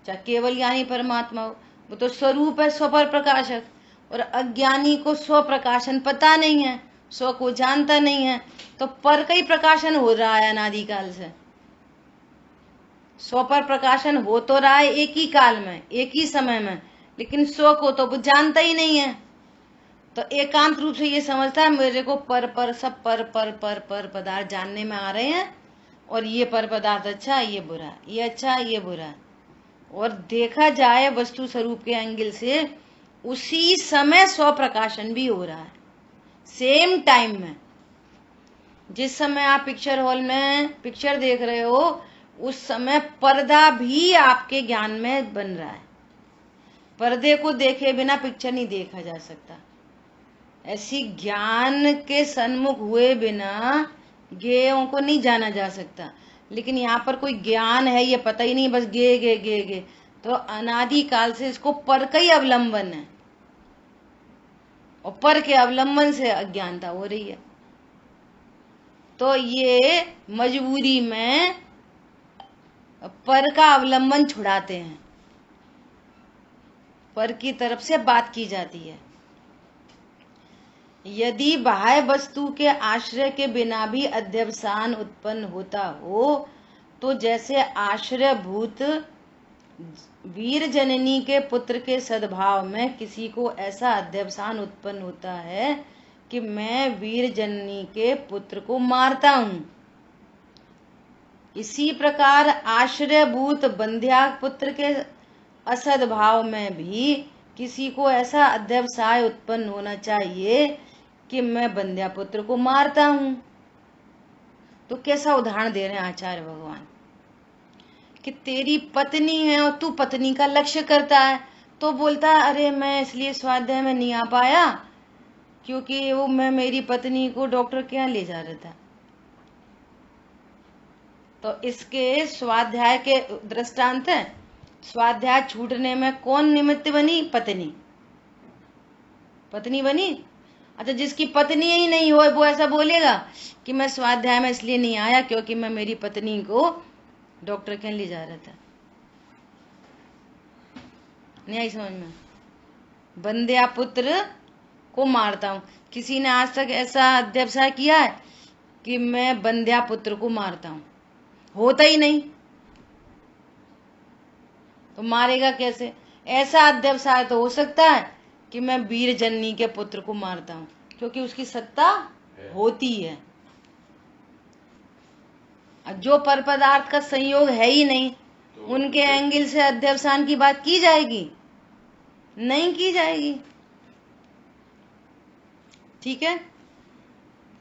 चाहे केवल ज्ञानी परमात्मा हो, वो तो स्वरूप है स्वपर प्रकाशक। और अज्ञानी को स्व प्रकाशन पता नहीं है, स्व को जानता नहीं है, तो पर का ही प्रकाशन हो रहा है अनादिकाल से। स्व पर प्रकाशन हो तो रहा है एक ही काल में, एक ही समय में, लेकिन स्व को तो वो जानता ही नहीं है। तो एकांत रूप से ये समझता है मेरे को पर सब पर पदार्थ जानने में आ रहे हैं, और ये पर पदार्थ अच्छा है, ये बुरा है, ये अच्छा है, ये बुरा है। और देखा जाए वस्तु स्वरूप के एंगल से, उसी समय स्व प्रकाशन भी हो रहा है, सेम टाइम में। जिस समय आप पिक्चर हॉल में पिक्चर देख रहे हो, उस समय पर्दा भी आपके ज्ञान में बन रहा है। पर्दे को देखे बिना पिक्चर नहीं देखा जा सकता। ऐसी ज्ञान के सन्मुख हुए बिना गेयों को नहीं जाना जा सकता। लेकिन यहाँ पर कोई ज्ञान है ये पता ही नहीं, बस गे गे गे गे। तो अनादि काल से इसको पर का ही अवलंबन है, और पर के अवलंबन से अज्ञानता हो रही है। तो ये मजबूरी में पर का अवलंबन छुड़ाते हैं, पर की तरफ से बात की जाती है। यदि बाह्य वस्तु के आश्रय के बिना भी अध्यवसान उत्पन्न होता हो, तो जैसे आश्रय भूत वीर जननी के पुत्र के सद्भाव में किसी को ऐसा अध्यवसान उत्पन्न होता है कि मैं वीर जननी के पुत्र को मारता हूं, इसी प्रकार आश्रयभूत बंध्या पुत्र के असद्भाव में भी किसी को ऐसा अध्यवसाय उत्पन्न होना चाहिए कि मैं बंध्या पुत्र को मारता हूं। तो कैसा उदाहरण दे रहे हैं आचार्य भगवान कि तेरी पत्नी है और तू पत्नी का लक्ष्य करता है, तो बोलता है अरे मैं इसलिए स्वाध्याय में नहीं आ पाया क्योंकि वो मैं मेरी पत्नी को डॉक्टर के यहाँ ले जा रहा था। तो इसके स्वाध्याय के दृष्टांत है। स्वाध्याय छूटने में कौन निमित्त बनी? पत्नी। पत्नी बनी। अच्छा, जिसकी पत्नी ही नहीं हो वो ऐसा बोलेगा कि मैं स्वाध्याय में इसलिए नहीं आया क्योंकि मैं मेरी पत्नी को डॉक्टर के ले जा रहा था। नहीं आई समझ में? बंध्या पुत्र को मारता हूं। किसी ने आज तक ऐसा अध्यवसाय किया है कि मैं बंध्या पुत्र को मारता हूं? होता ही नहीं, तो मारेगा कैसे? ऐसा अध्यवसाय तो हो सकता है कि मैं वीर जननी के पुत्र को मारता हूँ, क्योंकि उसकी सत्ता होती है। जो पर पदार्थ का संयोग है ही नहीं, उनके एंगल से अध्यवसान की बात की जाएगी? नहीं की जाएगी। ठीक है।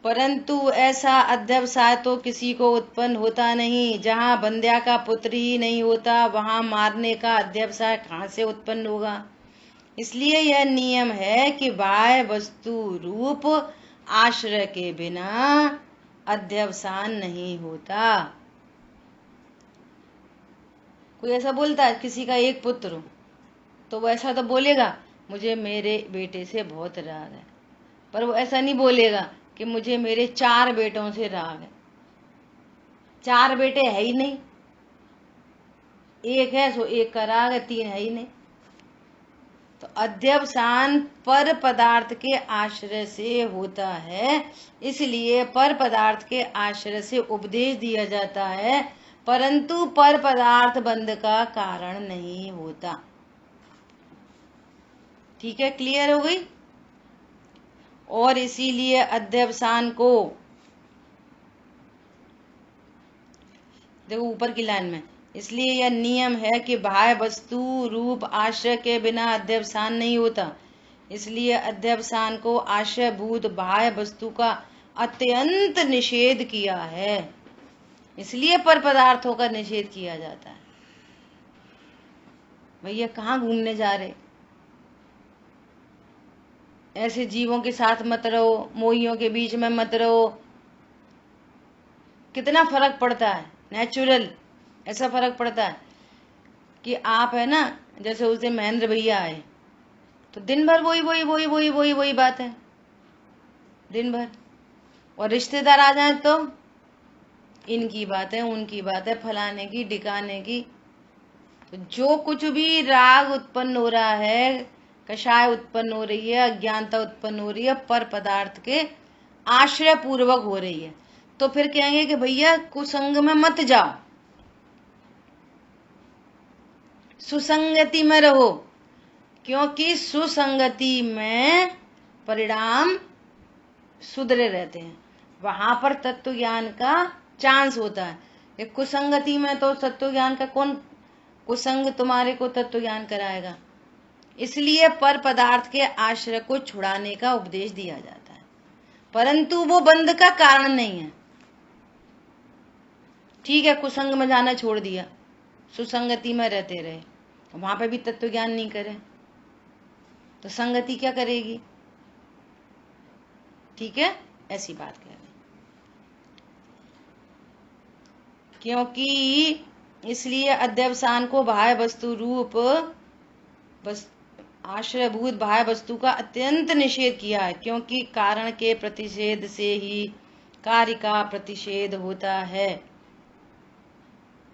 परंतु ऐसा अध्यवसाय तो किसी को उत्पन्न होता नहीं। जहाँ बंध्या का पुत्र ही नहीं होता, वहां मारने का अध्यवसाय कहाँ से उत्पन्न होगा? इसलिए यह नियम है कि बाह्य वस्तु रूप आश्रय के बिना अध्यवसान नहीं होता। कोई ऐसा बोलता है किसी का एक पुत्र हो, तो वो ऐसा तो बोलेगा मुझे मेरे बेटे से बहुत राग है, पर वो ऐसा नहीं बोलेगा कि मुझे मेरे 4 बेटों से राग है। 4 बेटे है ही नहीं, एक है सो एक का राग है, 3 है ही नहीं। तो अध्यवसान पर पदार्थ के आश्रय से होता है, इसलिए पर पदार्थ के आश्रय से उपदेश दिया जाता है, परंतु पर पदार्थ बंध का कारण नहीं होता। ठीक है, क्लियर हो गई? और इसीलिए अध्यवसान को, देखो ऊपर की लाइन में, इसलिए यह नियम है कि बाह्य वस्तु रूप आश्रय के बिना अध्यवसान नहीं होता। इसलिए अध्यवसान को आश्रयभूत बाह्य वस्तु का अत्यंत निषेध किया है। इसलिए पर पदार्थों का निषेध किया जाता है। भैया कहाँ घूमने जा रहे? ऐसे जीवों के साथ मत रहो, मोहियों के बीच में मत रहो। कितना फर्क पड़ता है, नेचुरल ऐसा फर्क पड़ता है कि आप है ना, जैसे उस दिन महेंद्र भैया आए तो दिन भर वही वही वही वही वही वही बात है दिन भर, और रिश्तेदार आ जाए तो इनकी बात है, उनकी बात है, फलाने की डिकाने की। तो जो कुछ भी राग उत्पन्न हो रहा है, कषाय उत्पन्न हो रही है, अज्ञानता उत्पन्न हो रही है, पर पदार्थ के आश्रय पूर्वक हो रही है। तो फिर कहेंगे कि भैया कुसंग में मत जाओ, सुसंगति में रहो, क्योंकि सुसंगति में परिणाम सुधरे रहते हैं, वहां पर तत्व ज्ञान का चांस होता है। कुसंगति में तो तत्व ज्ञान का कौन, कुसंग तुम्हारे को तत्व ज्ञान कराएगा। इसलिए पर पदार्थ के आश्रय को छुड़ाने का उपदेश दिया जाता है, परंतु वो बंध का कारण नहीं है। ठीक है, कुसंग में जाना छोड़ दिया, सुसंगति में रहते रहे, वहां पे भी तत्व ज्ञान नहीं करे तो संगति क्या करेगी? ठीक है, ऐसी बात कह रहे हैं। क्योंकि इसलिए अध्यवसान को बाह्य वस्तु रूप आश्रयभूत बाह्य वस्तु का अत्यंत निषेध किया है, क्योंकि कारण के प्रतिषेध से ही कार्य का प्रतिषेध होता है।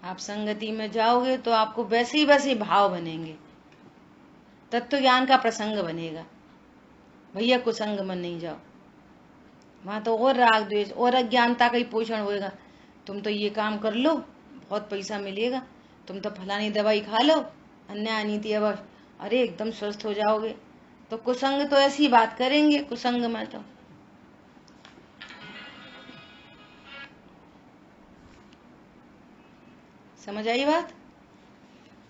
आप संगति में जाओगे तो आपको वैसे ही वैसे भाव बनेंगे, तत्व ज्ञान का प्रसंग बनेगा। भैया कुसंग में नहीं जाओ, वहां तो और राग द्वेष और अज्ञानता का ही पोषण होएगा। तुम तो ये काम कर लो, बहुत पैसा मिलेगा, तुम तो फलानी दवाई खा लो, अन्य अनीति अवश्य, अरे एकदम स्वस्थ हो जाओगे। तो कुसंग तो ऐसी बात करेंगे, कुसंग में तो समझ आई बात?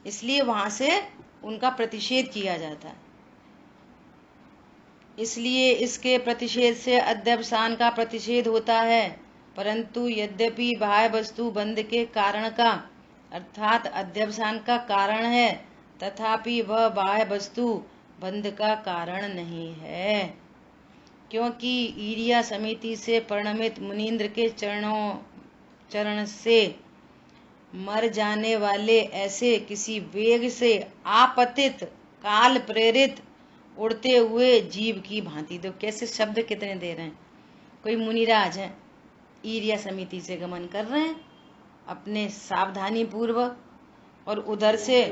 इसलिए वहां से उनका प्रतिषेध किया जाता है। इसलिए इसके प्रतिषेध से अध्यवसान का प्रतिषेध होता है, परंतु यद्यपि बाह्य वस्तु बंध के कारण का अर्थात अध्यवसान का कारण है, तथापि वह बाह्य वस्तु बंध का कारण नहीं है। क्योंकि ईरिया समिति से परिणमित मुनीन्द्र के चरण से मर जाने वाले ऐसे किसी वेग से आपतित काल प्रेरित उड़ते हुए जीव की भांति। तो कैसे शब्द कितने दे रहे हैं। कोई मुनिराज है, ईरिया समिति से गमन कर रहे हैं अपने सावधानी पूर्वक, और उधर से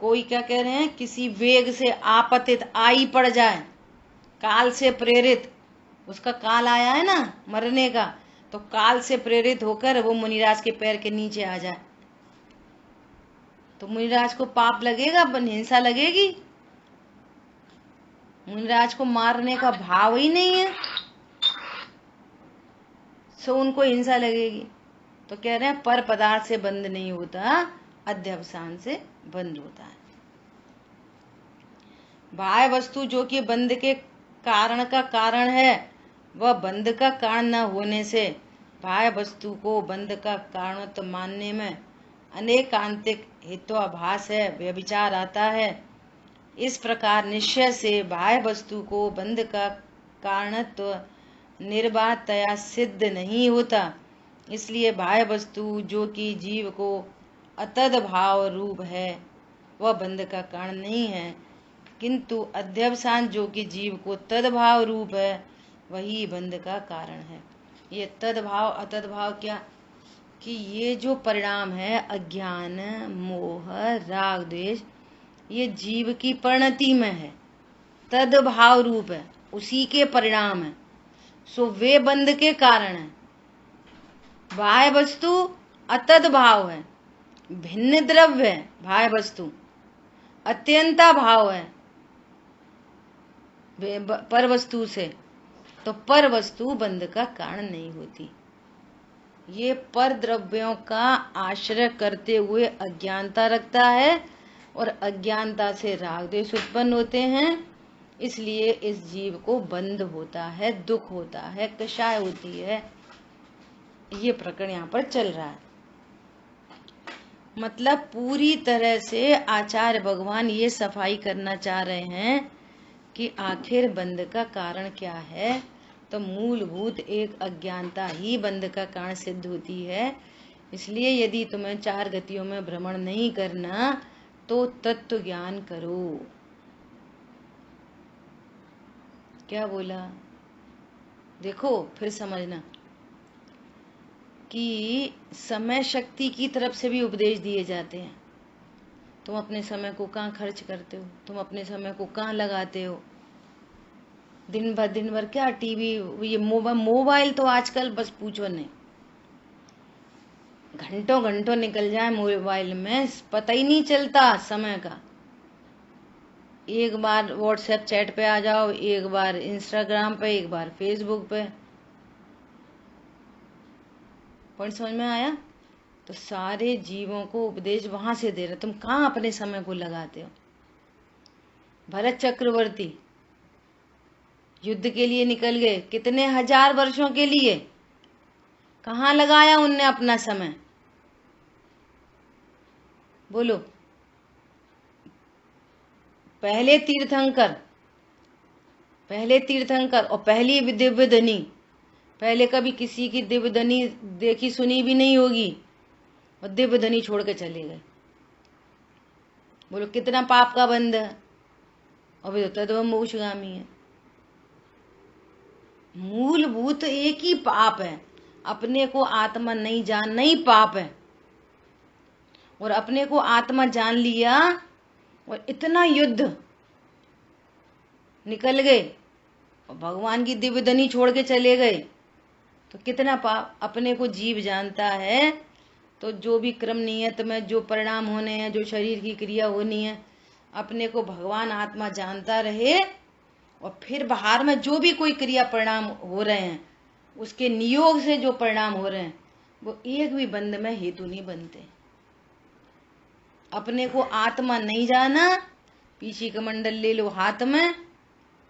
कोई क्या कह रहे हैं, किसी वेग से आपतित आई पड़ जाए, काल से प्रेरित, उसका काल आया है ना मरने का, तो काल से प्रेरित होकर वो मुनिराज के पैर के नीचे आ जाए, तो मुनिराज को पाप लगेगा, हिंसा लगेगी। मुनिराज को मारने का भाव ही नहीं है, सो उनको हिंसा लगेगी। तो कह रहे हैं पर पदार्थ से बंध नहीं होता, अध्यवसान से बंध होता है। बाह्य वस्तु जो कि बंध के कारण का कारण है, वह बंध का कारण न होने से बाह्य वस्तु को बंध का कारण तो मानने में अनेकांतिक हेत्वाभास है, व्यभिचार आता है। इस प्रकार निश्चय से बाह्य वस्तु को बंध का कारणत्व निर्बाधतया सिद्ध नहीं होता। इसलिए बाह्य वस्तु जो कि जीव को अतद भाव रूप है, वह बंध का कारण नहीं है, किंतु अध्यवसान जो कि जीव को तदभाव रूप है, वही बंध का कारण है। ये तदभाव अतदभाव क्या, कि ये जो परिणाम है अज्ञान, मोह, राग, द्वेष, ये जीव की परिणति में है, तदभाव रूप है, उसी के परिणाम है, सो वे बंध के कारण है। बाह्य वस्तु अतद भाव है, भिन्न द्रव्य है। बाह्य वस्तु अत्यंता भाव है पर वस्तु से, तो पर वस्तु बंध का कारण नहीं होती। ये पर द्रव्यों का आश्रय करते हुए अज्ञानता रखता है और अज्ञानता से राग द्वेष उत्पन्न होते हैं। इसलिए इस जीव को बंध होता है, दुख होता है, कषाय होती है। ये प्रकरण यहाँ पर चल रहा है। मतलब पूरी तरह से आचार्य भगवान ये सफाई करना चाह रहे हैं कि आखिर बंध का कारण क्या है। तो मूलभूत एक अज्ञानता ही बंध का कारण सिद्ध होती है। इसलिए यदि तुम्हें चार गतियों में भ्रमण नहीं करना तो तत्व ज्ञान करो। क्या बोला, देखो फिर समझना कि समय शक्ति की तरफ से भी उपदेश दिए जाते हैं। तुम अपने समय को कहाँ खर्च करते हो, तुम अपने समय को कहाँ लगाते हो। दिन भर क्या टीवी, ये मोबाइल तो आजकल बस पूछो नहीं, घंटों घंटों निकल जाए मोबाइल में, पता ही नहीं चलता समय का। एक बार व्हाट्सएप चैट पे आ जाओ, एक बार इंस्टाग्राम पे, एक बार फेसबुक पे। पॉइंट समझ में आया। तो सारे जीवों को उपदेश वहां से दे रहे, तुम कहाँ अपने समय को लगाते हो। भरत चक्रवर्ती युद्ध के लिए निकल गए, कितने हजार वर्षों के लिए, कहाँ लगाया उनने अपना समय, बोलो। पहले तीर्थंकर और पहली दिव्य धनी। पहले कभी किसी की दिव्य धनी देखी सुनी भी नहीं होगी, और दिव्य धनी छोड़ के चले गए। बोलो कितना पाप का बंध है। और वे तद्वम मोक्षगामी है। मूलभूत एक ही पाप है, अपने को आत्मा नहीं जानना ही पाप है। और अपने को आत्मा जान लिया और इतना युद्ध निकल गए और भगवान की दिव्य धनी छोड़ के चले गए, तो कितना पाप। अपने को जीव जानता है तो जो भी क्रम नियत में जो परिणाम होने हैं, जो शरीर की क्रिया होनी है, अपने को भगवान आत्मा जानता रहे, और फिर बाहर में जो भी कोई क्रिया परिणाम हो रहे हैं, उसके नियोग से जो परिणाम हो रहे हैं, वो एक भी बंध में हेतु नहीं बनते। अपने को आत्मा नहीं जाना, पीछे कमंडल ले लो हाथ में,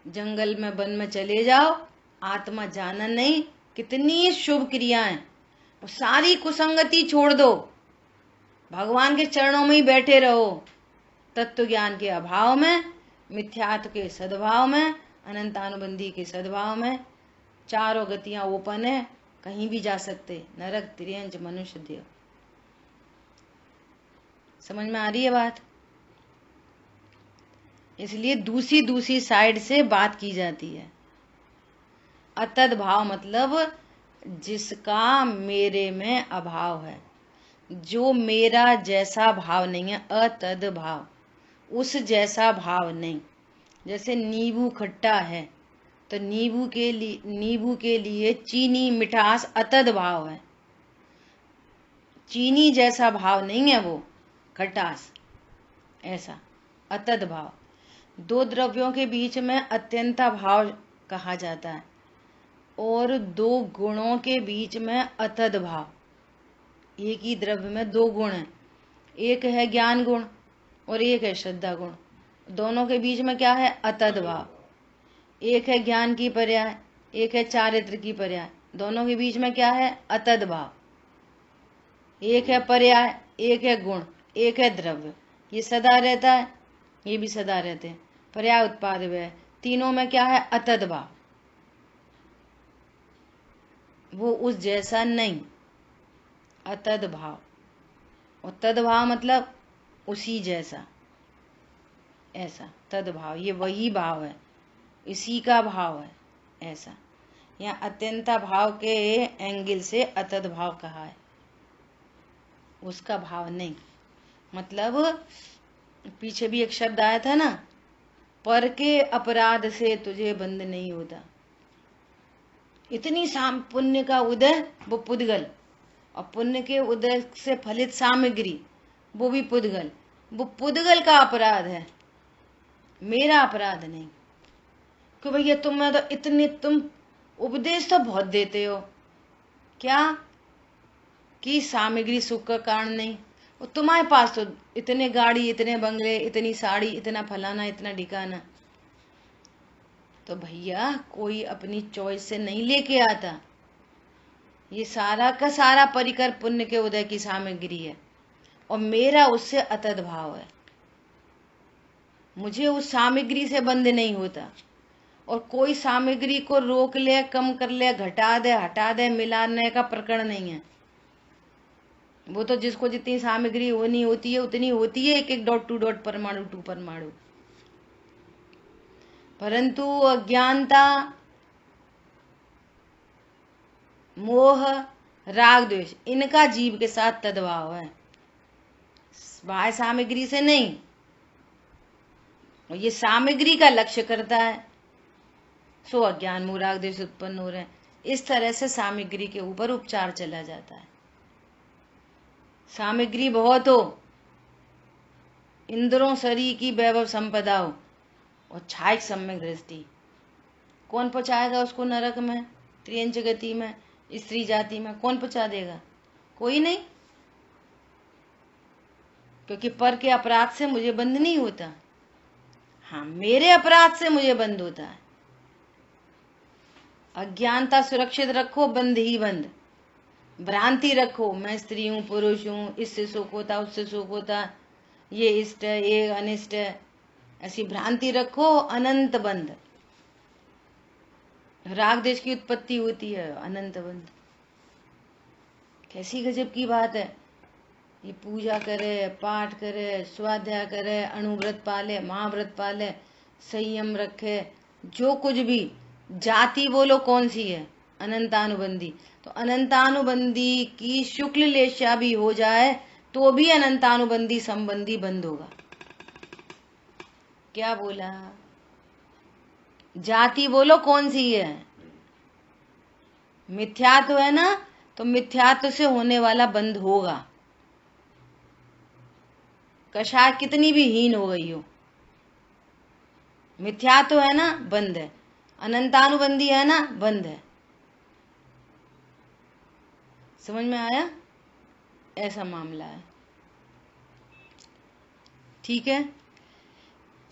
जंगल में वन में चले जाओ, आत्मा जाना नहीं, कितनी शुभ क्रियाएं, वो सारी कुसंगति छोड़ दो, भगवान के चरणों में ही बैठे रहो। तत्व ज्ञान के अभाव में, मिथ्यात्व के सद्भाव में, अनंतानुबंधी के सद्भाव में, चारों गतियां ओपन है, कहीं भी जा सकते, नरक, तिर्यंच, मनुष्य, देव। समझ में आ रही है बात। इसलिए दूसरी साइड से बात की जाती है। अतद भाव मतलब जिसका मेरे में अभाव है, जो मेरा जैसा भाव नहीं है, अतद भाव, उस जैसा भाव नहीं। जैसे नींबू खट्टा है तो नींबू के लिए चीनी मिठास अतद भाव है, चीनी जैसा भाव नहीं है वो खटास, ऐसा अतद भाव। दो द्रव्यों के बीच में अत्यंता भाव कहा जाता है, और दो गुणों के बीच में अतद भाव। एक ही द्रव्य में दो गुण हैं, एक है ज्ञान गुण और एक है श्रद्धा गुण। दोनों के बीच में क्या है? अतद भाव। एक है ज्ञान की पर्याय, एक है चारित्र की पर्याय। दोनों के बीच में क्या है? अतद भाव। एक है पर्याय, एक है गुण, एक है द्रव्य। ये सदा रहता है, ये भी सदा रहते हैं। पर्याय उत्पाद व्यय, तीनों में क्या है? अतद भाव। वो उस जैसा नहीं, अतद भाव। और तदभाव मतलब उसी जैसा, ऐसा तदभाव। ये वही भाव है, इसी का भाव है, ऐसा। यहाँ अत्यंता भाव के एंगल से अतद भाव कहा है, उसका भाव नहीं। मतलब पीछे भी एक शब्द आया था ना, पर के अपराध से तुझे बंद नहीं होता। इतनी पुण्य का उदय वो पुद्गल, और पुण्य के उदय से फलित सामग्री वो भी पुद्गल। वो पुद्गल का अपराध है, मेरा अपराध नहीं। कि भैया तुम्हें तो इतने, तुम उपदेश तो बहुत देते हो, क्या कि सामग्री सुख का कारण नहीं। और तुम्हारे पास तो इतने गाड़ी, इतने बंगले, इतनी साड़ी, इतना फलाना, इतना ढिकाना। तो भैया कोई अपनी चॉइस से नहीं लेके आता, ये सारा का सारा परिकर पुण्य के उदय की सामग्री है, और मेरा उससे अतद भाव है। मुझे उस सामग्री से बंध नहीं होता, और कोई सामग्री को रोक ले, कम कर ले, घटा दे, हटा दे, मिलाने का प्रकरण नहीं है। वो तो जिसको जितनी सामग्री होनी होती है उतनी होती है, एक एक डॉट टू डॉट, परमाणु टू परमाणु। परंतु अज्ञानता, मोह, राग, द्वेष, इनका जीव के साथ तद्भाव है, बाह्य सामग्री से नहीं। और ये सामग्री का लक्ष्य करता है, सो अज्ञान, मोह, राग, द्वेष उत्पन्न हो रहे हैं। इस तरह से सामग्री के ऊपर उपचार चला जाता है। सामग्री बहुत हो, इंद्रों शरीर की वैभव संपदा हो, और छायक सम्यक दृष्टि, कौन पहुंचाएगा उसको नरक में, त्रियंच गति में, स्त्री जाति में? कौन पहुंचा देगा? कोई नहीं। क्योंकि पर के अपराध से मुझे बंध नहीं होता, हाँ मेरे अपराध से मुझे बंध होता है। अज्ञानता सुरक्षित रखो, बंध ही बंध। भ्रांति रखो, मैं स्त्री हूं, पुरुष हूं, इससे सुख होता, उससे सुख होता, ये इष्ट है, ये अनिष्ट है, ऐसी भ्रांति रखो, अनंत बंध। राग देश की उत्पत्ति होती है, अनंत बंध। कैसी गजब की बात है। ये पूजा करे, पाठ करे, स्वाध्याय करे, अणुव्रत पाले, महाव्रत पाले, संयम रखे, जो कुछ भी, जाति बोलो कौन सी है? अनंतानुबंधी। तो अनंतानुबंधी की शुक्ल लेशा भी हो जाए तो भी अनंतानुबंधी संबंधी बंद होगा। क्या बोला? जाति बोलो कौन सी है? मिथ्यात्व है ना, तो मिथ्यात्व से होने वाला बंद होगा। कषाय कितनी भी हीन हो गई हो, मिथ्यात्व है ना, बंद है। अनंतानुबंधी है ना, बंद है। समझ में आया? ऐसा मामला है। ठीक है,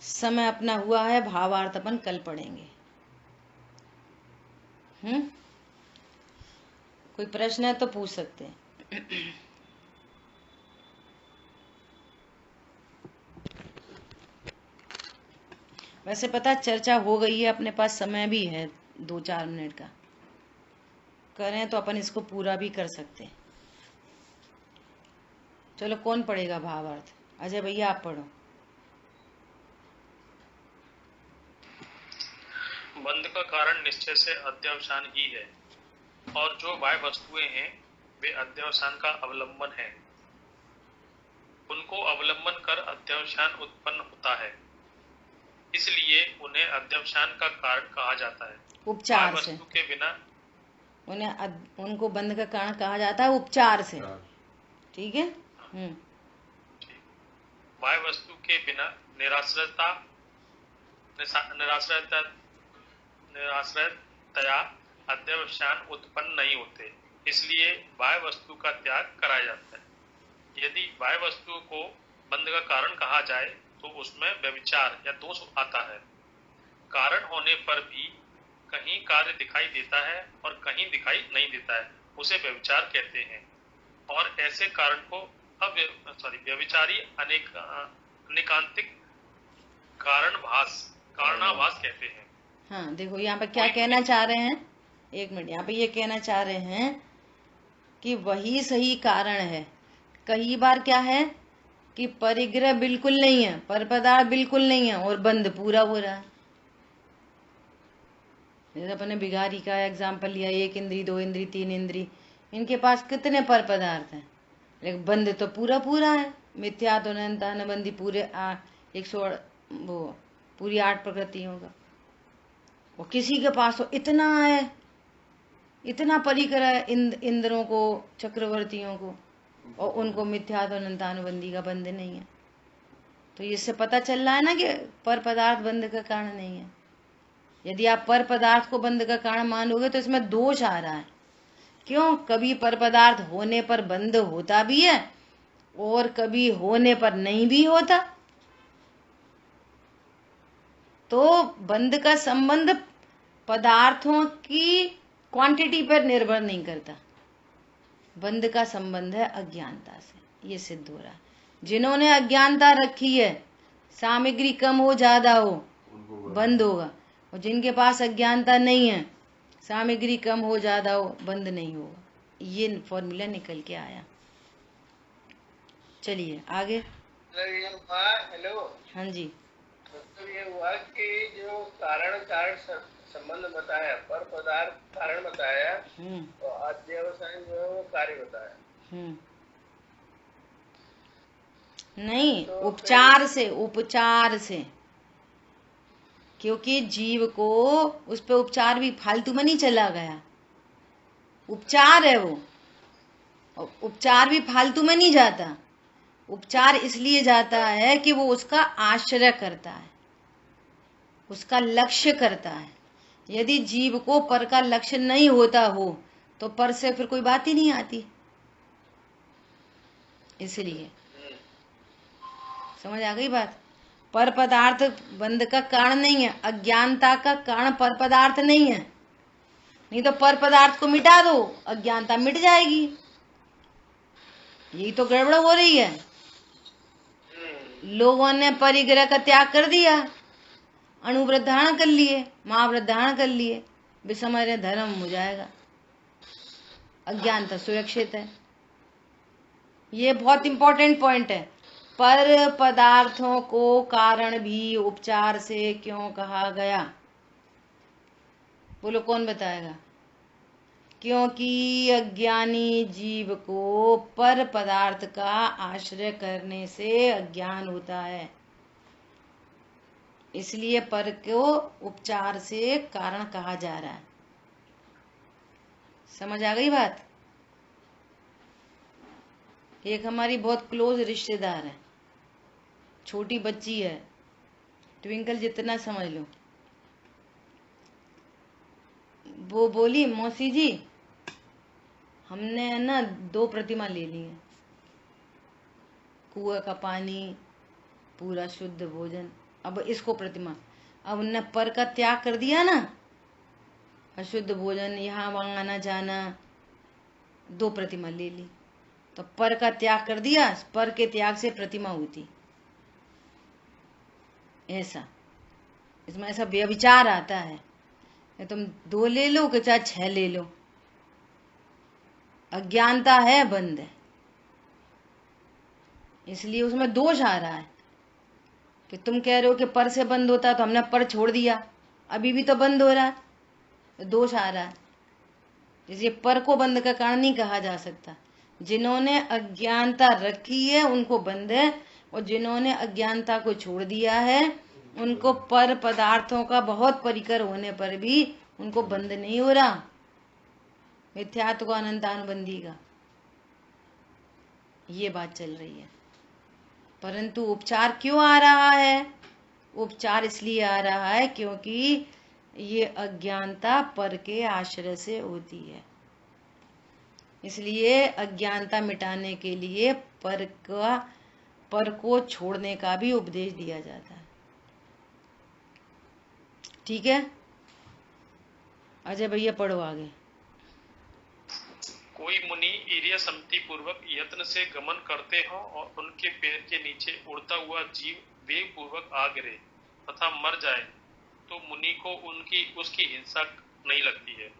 समय अपना हुआ है, भावार्थ अपन कल पढ़ेंगे। कोई प्रश्न है तो पूछ सकते हैं। वैसे पता चर्चा हो गई है, अपने पास समय भी है 2-4 मिनट का, करें तो अपन इसको पूरा भी कर सकते हैं। चलो कौन पढ़ेगा भावार्थ? अजय भैया आप पढ़ो। बंध का कारण निश्चय से अध्यवसान ही है, और जो बाह्य वस्तुएं हैं वे अध्यवसान का अवलंबन है। उनको अवलंबन कर अध्यवसान उत्पन्न होता है, इसलिए उन्हें अध्यवसान का कारण कहा जाता है। उपचार से वस्तु के बिना उनको बंध का कारण कहा जाता है, उपचार से। ठीक है। बाह्य वस्तु के बिना निराश्रयता निराश्रयतया अध्यवसान उत्पन्न नहीं होते, इसलिए बाह्य वस्तु का त्याग कराया जाता है। यदि बाह्य वस्तु को बंध का कारण कहा जाए तो उसमें व्यभिचार या दोष आता है। कारण होने पर भी कहीं कार्य दिखाई देता है और कहीं दिखाई नहीं देता है, उसे व्यभिचार कहते हैं। और ऐसे कारण को व्यभिचारी अनेकांतिक कारणाभास कहते हैं। हाँ देखो यहाँ पे क्या कहना चाह रहे हैं, एक मिनट, यहाँ पे ये कहना चाह रहे हैं कि वही सही कारण है। कई बार क्या है कि परिग्रह बिल्कुल नहीं है, पर पदार्थ बिल्कुल नहीं है और बंध पूरा हो रहा है। जैसे अपने बिगारी का एग्जाम्पल लिया, 1 इंद्री 2 इंद्री 3 इंद्री, इनके पास कितने पर पदार्थ हैं, लेकिन बंध तो पूरा पूरा है। मिथ्या तो बंदी पूरे 100 वो पूरी 8 प्रकृतियों का। और किसी के पास तो इतना है, इतना परिकर है इंद्रों को, चक्रवर्तियों को, और उनको मिथ्या तो अनुबंधी का बंध नहीं है। तो इससे पता चल रहा है ना कि पर पदार्थ बंध का कारण नहीं है। यदि आप पर पदार्थ को बंध का कारण मानोगे तो इसमें दोष आ रहा है। क्यों? कभी पर पदार्थ होने पर बंध होता भी है और कभी होने पर नहीं भी होता। तो बंध का संबंध पदार्थों की क्वांटिटी पर निर्भर नहीं करता, बंध का संबंध है अज्ञानता से। ये सिद्ध हो रहा है। जिन्होंने अज्ञानता रखी है, सामग्री कम हो ज्यादा हो बंद होगा, और जिनके पास अज्ञानता नहीं है, सामग्री कम हो ज्यादा हो बंद नहीं होगा। ये फॉर्मूला निकल के आया। चलिए आगे। मतलब ये हुआ, हेलो, हाँ जी, मतलब ये हुआ कि जो कारण संबंध बताया, पर पदार्थ कारण बताया और अध्यवसाय जो है वो कार्य बताया। नहीं, तो उपचार से, क्योंकि जीव को उस पे उपचार भी फालतू में नहीं चला गया। उपचार है वो, उपचार भी फालतू में नहीं जाता। उपचार इसलिए जाता है कि वो उसका आश्रय करता है, उसका लक्ष्य करता है। यदि जीव को पर का लक्ष्य नहीं होता हो तो पर से फिर कोई बात ही नहीं आती। इसलिए समझ आ गई बात। पर पदार्थ बंध का कारण नहीं है, अज्ञानता का कारण पर पदार्थ नहीं है। नहीं तो पर पदार्थ को मिटा दो, अज्ञानता मिट जाएगी। यही तो गड़बड़ हो रही है। लोगों ने परिग्रह का त्याग कर दिया, अणुव्रत धारण कर लिए, महाव्रत धारण कर लिए, वे समझ रहे धर्म हो जाएगा, अज्ञानता सुरक्षित है। ये बहुत इंपॉर्टेंट पॉइंट है। पर पदार्थों को कारण भी उपचार से क्यों कहा गया? बोलो कौन बताएगा? क्योंकि अज्ञानी जीव को पर पदार्थ का आश्रय करने से अज्ञान होता है, इसलिए पर को उपचार से कारण कहा जा रहा है। समझ आ गई बात? एक हमारी बहुत क्लोज रिश्तेदार है, छोटी बच्ची है, ट्विंकल जितना समझ लो। वो बोली, मौसी जी हमने ना 2 प्रतिमा ले ली है, कुएं का पानी, पूरा शुद्ध भोजन। अब इसको प्रतिमा, अब उनने पर का त्याग कर दिया ना, अशुद्ध भोजन, यहाँ वहां आना जाना, 2 प्रतिमा ले ली। तो पर का त्याग कर दिया, पर के त्याग से प्रतिमा होती। ऐसा इसमें ऐसा व्यभिचार आता है। तुम 2 ले लो कि चाहे 6 ले लो, अज्ञानता है, बंद है, इसलिए उसमें दोष आ रहा है। कि तुम कह रहे हो कि पर से बंद होता तो हमने पर छोड़ दिया, अभी भी तो बंद हो रहा है, तो दोष आ रहा है। इसलिए पर को बंद का कारण नहीं कहा जा सकता। जिन्होंने अज्ञानता रखी है उनको बंद है, और जिन्होंने अज्ञानता को छोड़ दिया है उनको पर पदार्थों का बहुत परिकर होने पर भी उनको बंद नहीं हो रहा, मिथ्यात्व को अनंतानुबंधी का। ये बात चल रही है। परंतु उपचार क्यों आ रहा है? उपचार इसलिए आ रहा है क्योंकि ये अज्ञानता पर के आश्रय से होती है। इसलिए अज्ञानता मिटाने के लिए पर को छोड़ने का भी उपदेश दिया जाता है। ठीक है, अजय भैया पढ़ो आगे। कोई मुनि ईर्ष्या सम्मति पूर्वक यत्न से गमन करते हो और उनके पैर के नीचे उड़ता हुआ जीव वेग पूर्वक आ गिरे तथा मर जाए तो मुनि को उसकी हिंसा नहीं लगती है।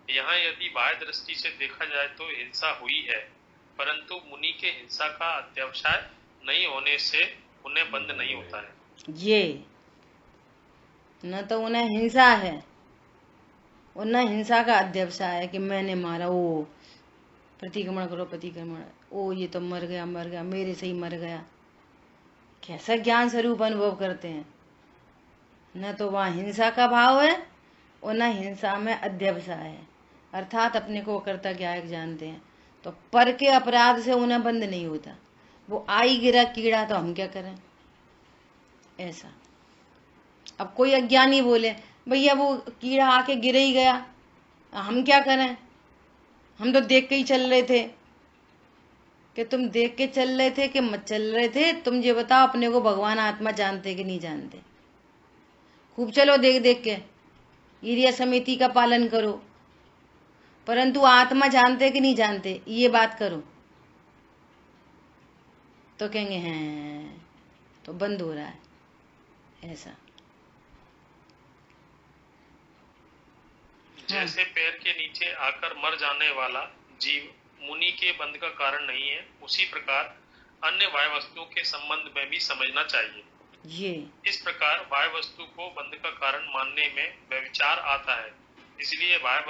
यहाँ यदि बाह्य दृष्टि से देखा जाए तो हिंसा हुई है, परंतु मुनि के हिंसा का अध्यवसाय नहीं होने से उन्हें बंध नहीं होता है। ये न तो उन्हें हिंसा है और न हिंसा का अध्यवसाय है कि मैंने मारा, वो प्रतिक्रमण करो प्रतिक्रमण, ओ ये तो मर गया मेरे से ही मर गया। कैसा ज्ञान स्वरूप अनुभव करते हैं। न तो वहाँ हिंसा का भाव है और न हिंसा में अध्यवसाय है, अर्थात अपने को कर्ता ज्ञायक जानते हैं। तो पर के अपराध से उन्हें बंद नहीं होता। वो आई गिरा कीड़ा तो हम क्या करें, ऐसा। अब कोई अज्ञानी बोले भैया वो कीड़ा आके गिर ही गया, हम क्या करें, हम तो देख के ही चल रहे थे। कि तुम देख के चल रहे थे कि मत चल रहे थे, तुम ये बताओ अपने को भगवान आत्मा जानते कि नहीं जानते। खूब चलो देख देख के, ईर्ष्या समिति का पालन करो, परंतु आत्मा जानते कि नहीं जानते ये बात करो। तो कहेंगे हैं तो बंद हो रहा है, ऐसा। जैसे पैर के नीचे आकर मर जाने वाला जीव मुनि के बंध का कारण नहीं है, उसी प्रकार अन्य बाह्य वस्तुओं के संबंध में भी समझना चाहिए। ये इस प्रकार बाह्य वस्तु को बंध का कारण मानने में व्यभिचार आता है, इसलिए बाह्य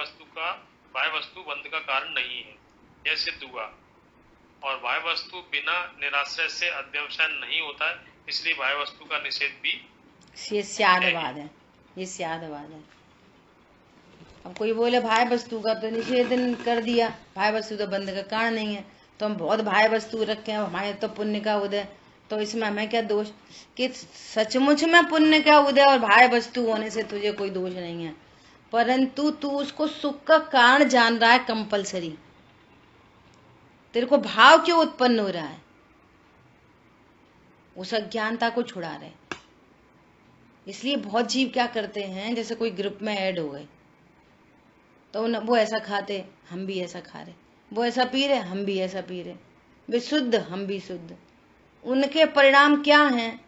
वस्तु बंध का कारण नहीं है, यह सिद्ध हुआ। और बाह्य वस्तु बिना निराश्रय से अध्यवसाय नहीं होता है, इसलिए बाह्य वस्तु का निषेध भी स्यादवाद है, ये स्यादवाद है। अब कोई बोले भाई वस्तु का तो निषेध कर दिया, भाई वस्तु तो बंध का कारण नहीं है, तो हम बहुत भाई वस्तु रखे हैं, हमारे तो पुण्य का उदय, तो इसमें हमें क्या दोष कि सचमुच में पुण्य का उदय और भाई वस्तु होने से तुझे कोई दोष नहीं है, परंतु तू उसको सुख का कारण जान रहा है कंपलसरी। तेरे को भाव क्यों उत्पन्न हो रहा है, उस अज्ञानता को छुड़ा रहे। इसलिए बहुत जीव क्या करते हैं, जैसे कोई ग्रुप में ऐड हो गए तो वो ऐसा खाते हम भी ऐसा खा रहे, वो ऐसा पी रहे हम भी ऐसा पी रहे, वे शुद्ध हम भी शुद्ध। उनके परिणाम क्या हैं,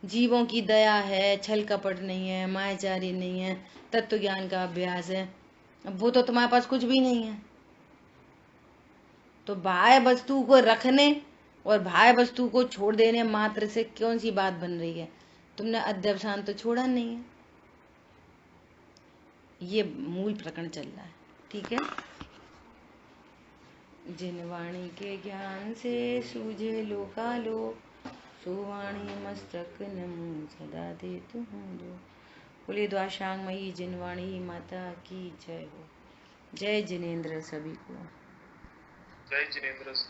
जीवों की दया है, छल कपट नहीं है, मायाचारी नहीं है, तत्व ज्ञान का अभ्यास है। अब वो तो तुम्हारे पास कुछ भी नहीं है। तो बाह्य वस्तु को रखने और बाह्य वस्तु को छोड़ देने मात्र से कौन सी बात बन रही है, तुमने अध्यवसान तो छोड़ा नहीं है। ये मूल प्रकरण चल रहा है, ठीक है। जिन वाणी के ज्ञान से सूझे लोकालोक, सुवाणी मस्तक नमो सदा देतु हूँ जो। बोलिए द्वाशांगमयी जिनवाणी माता की जय हो। जय जिनेन्द्र सभी को। जय जिनेन्द्र।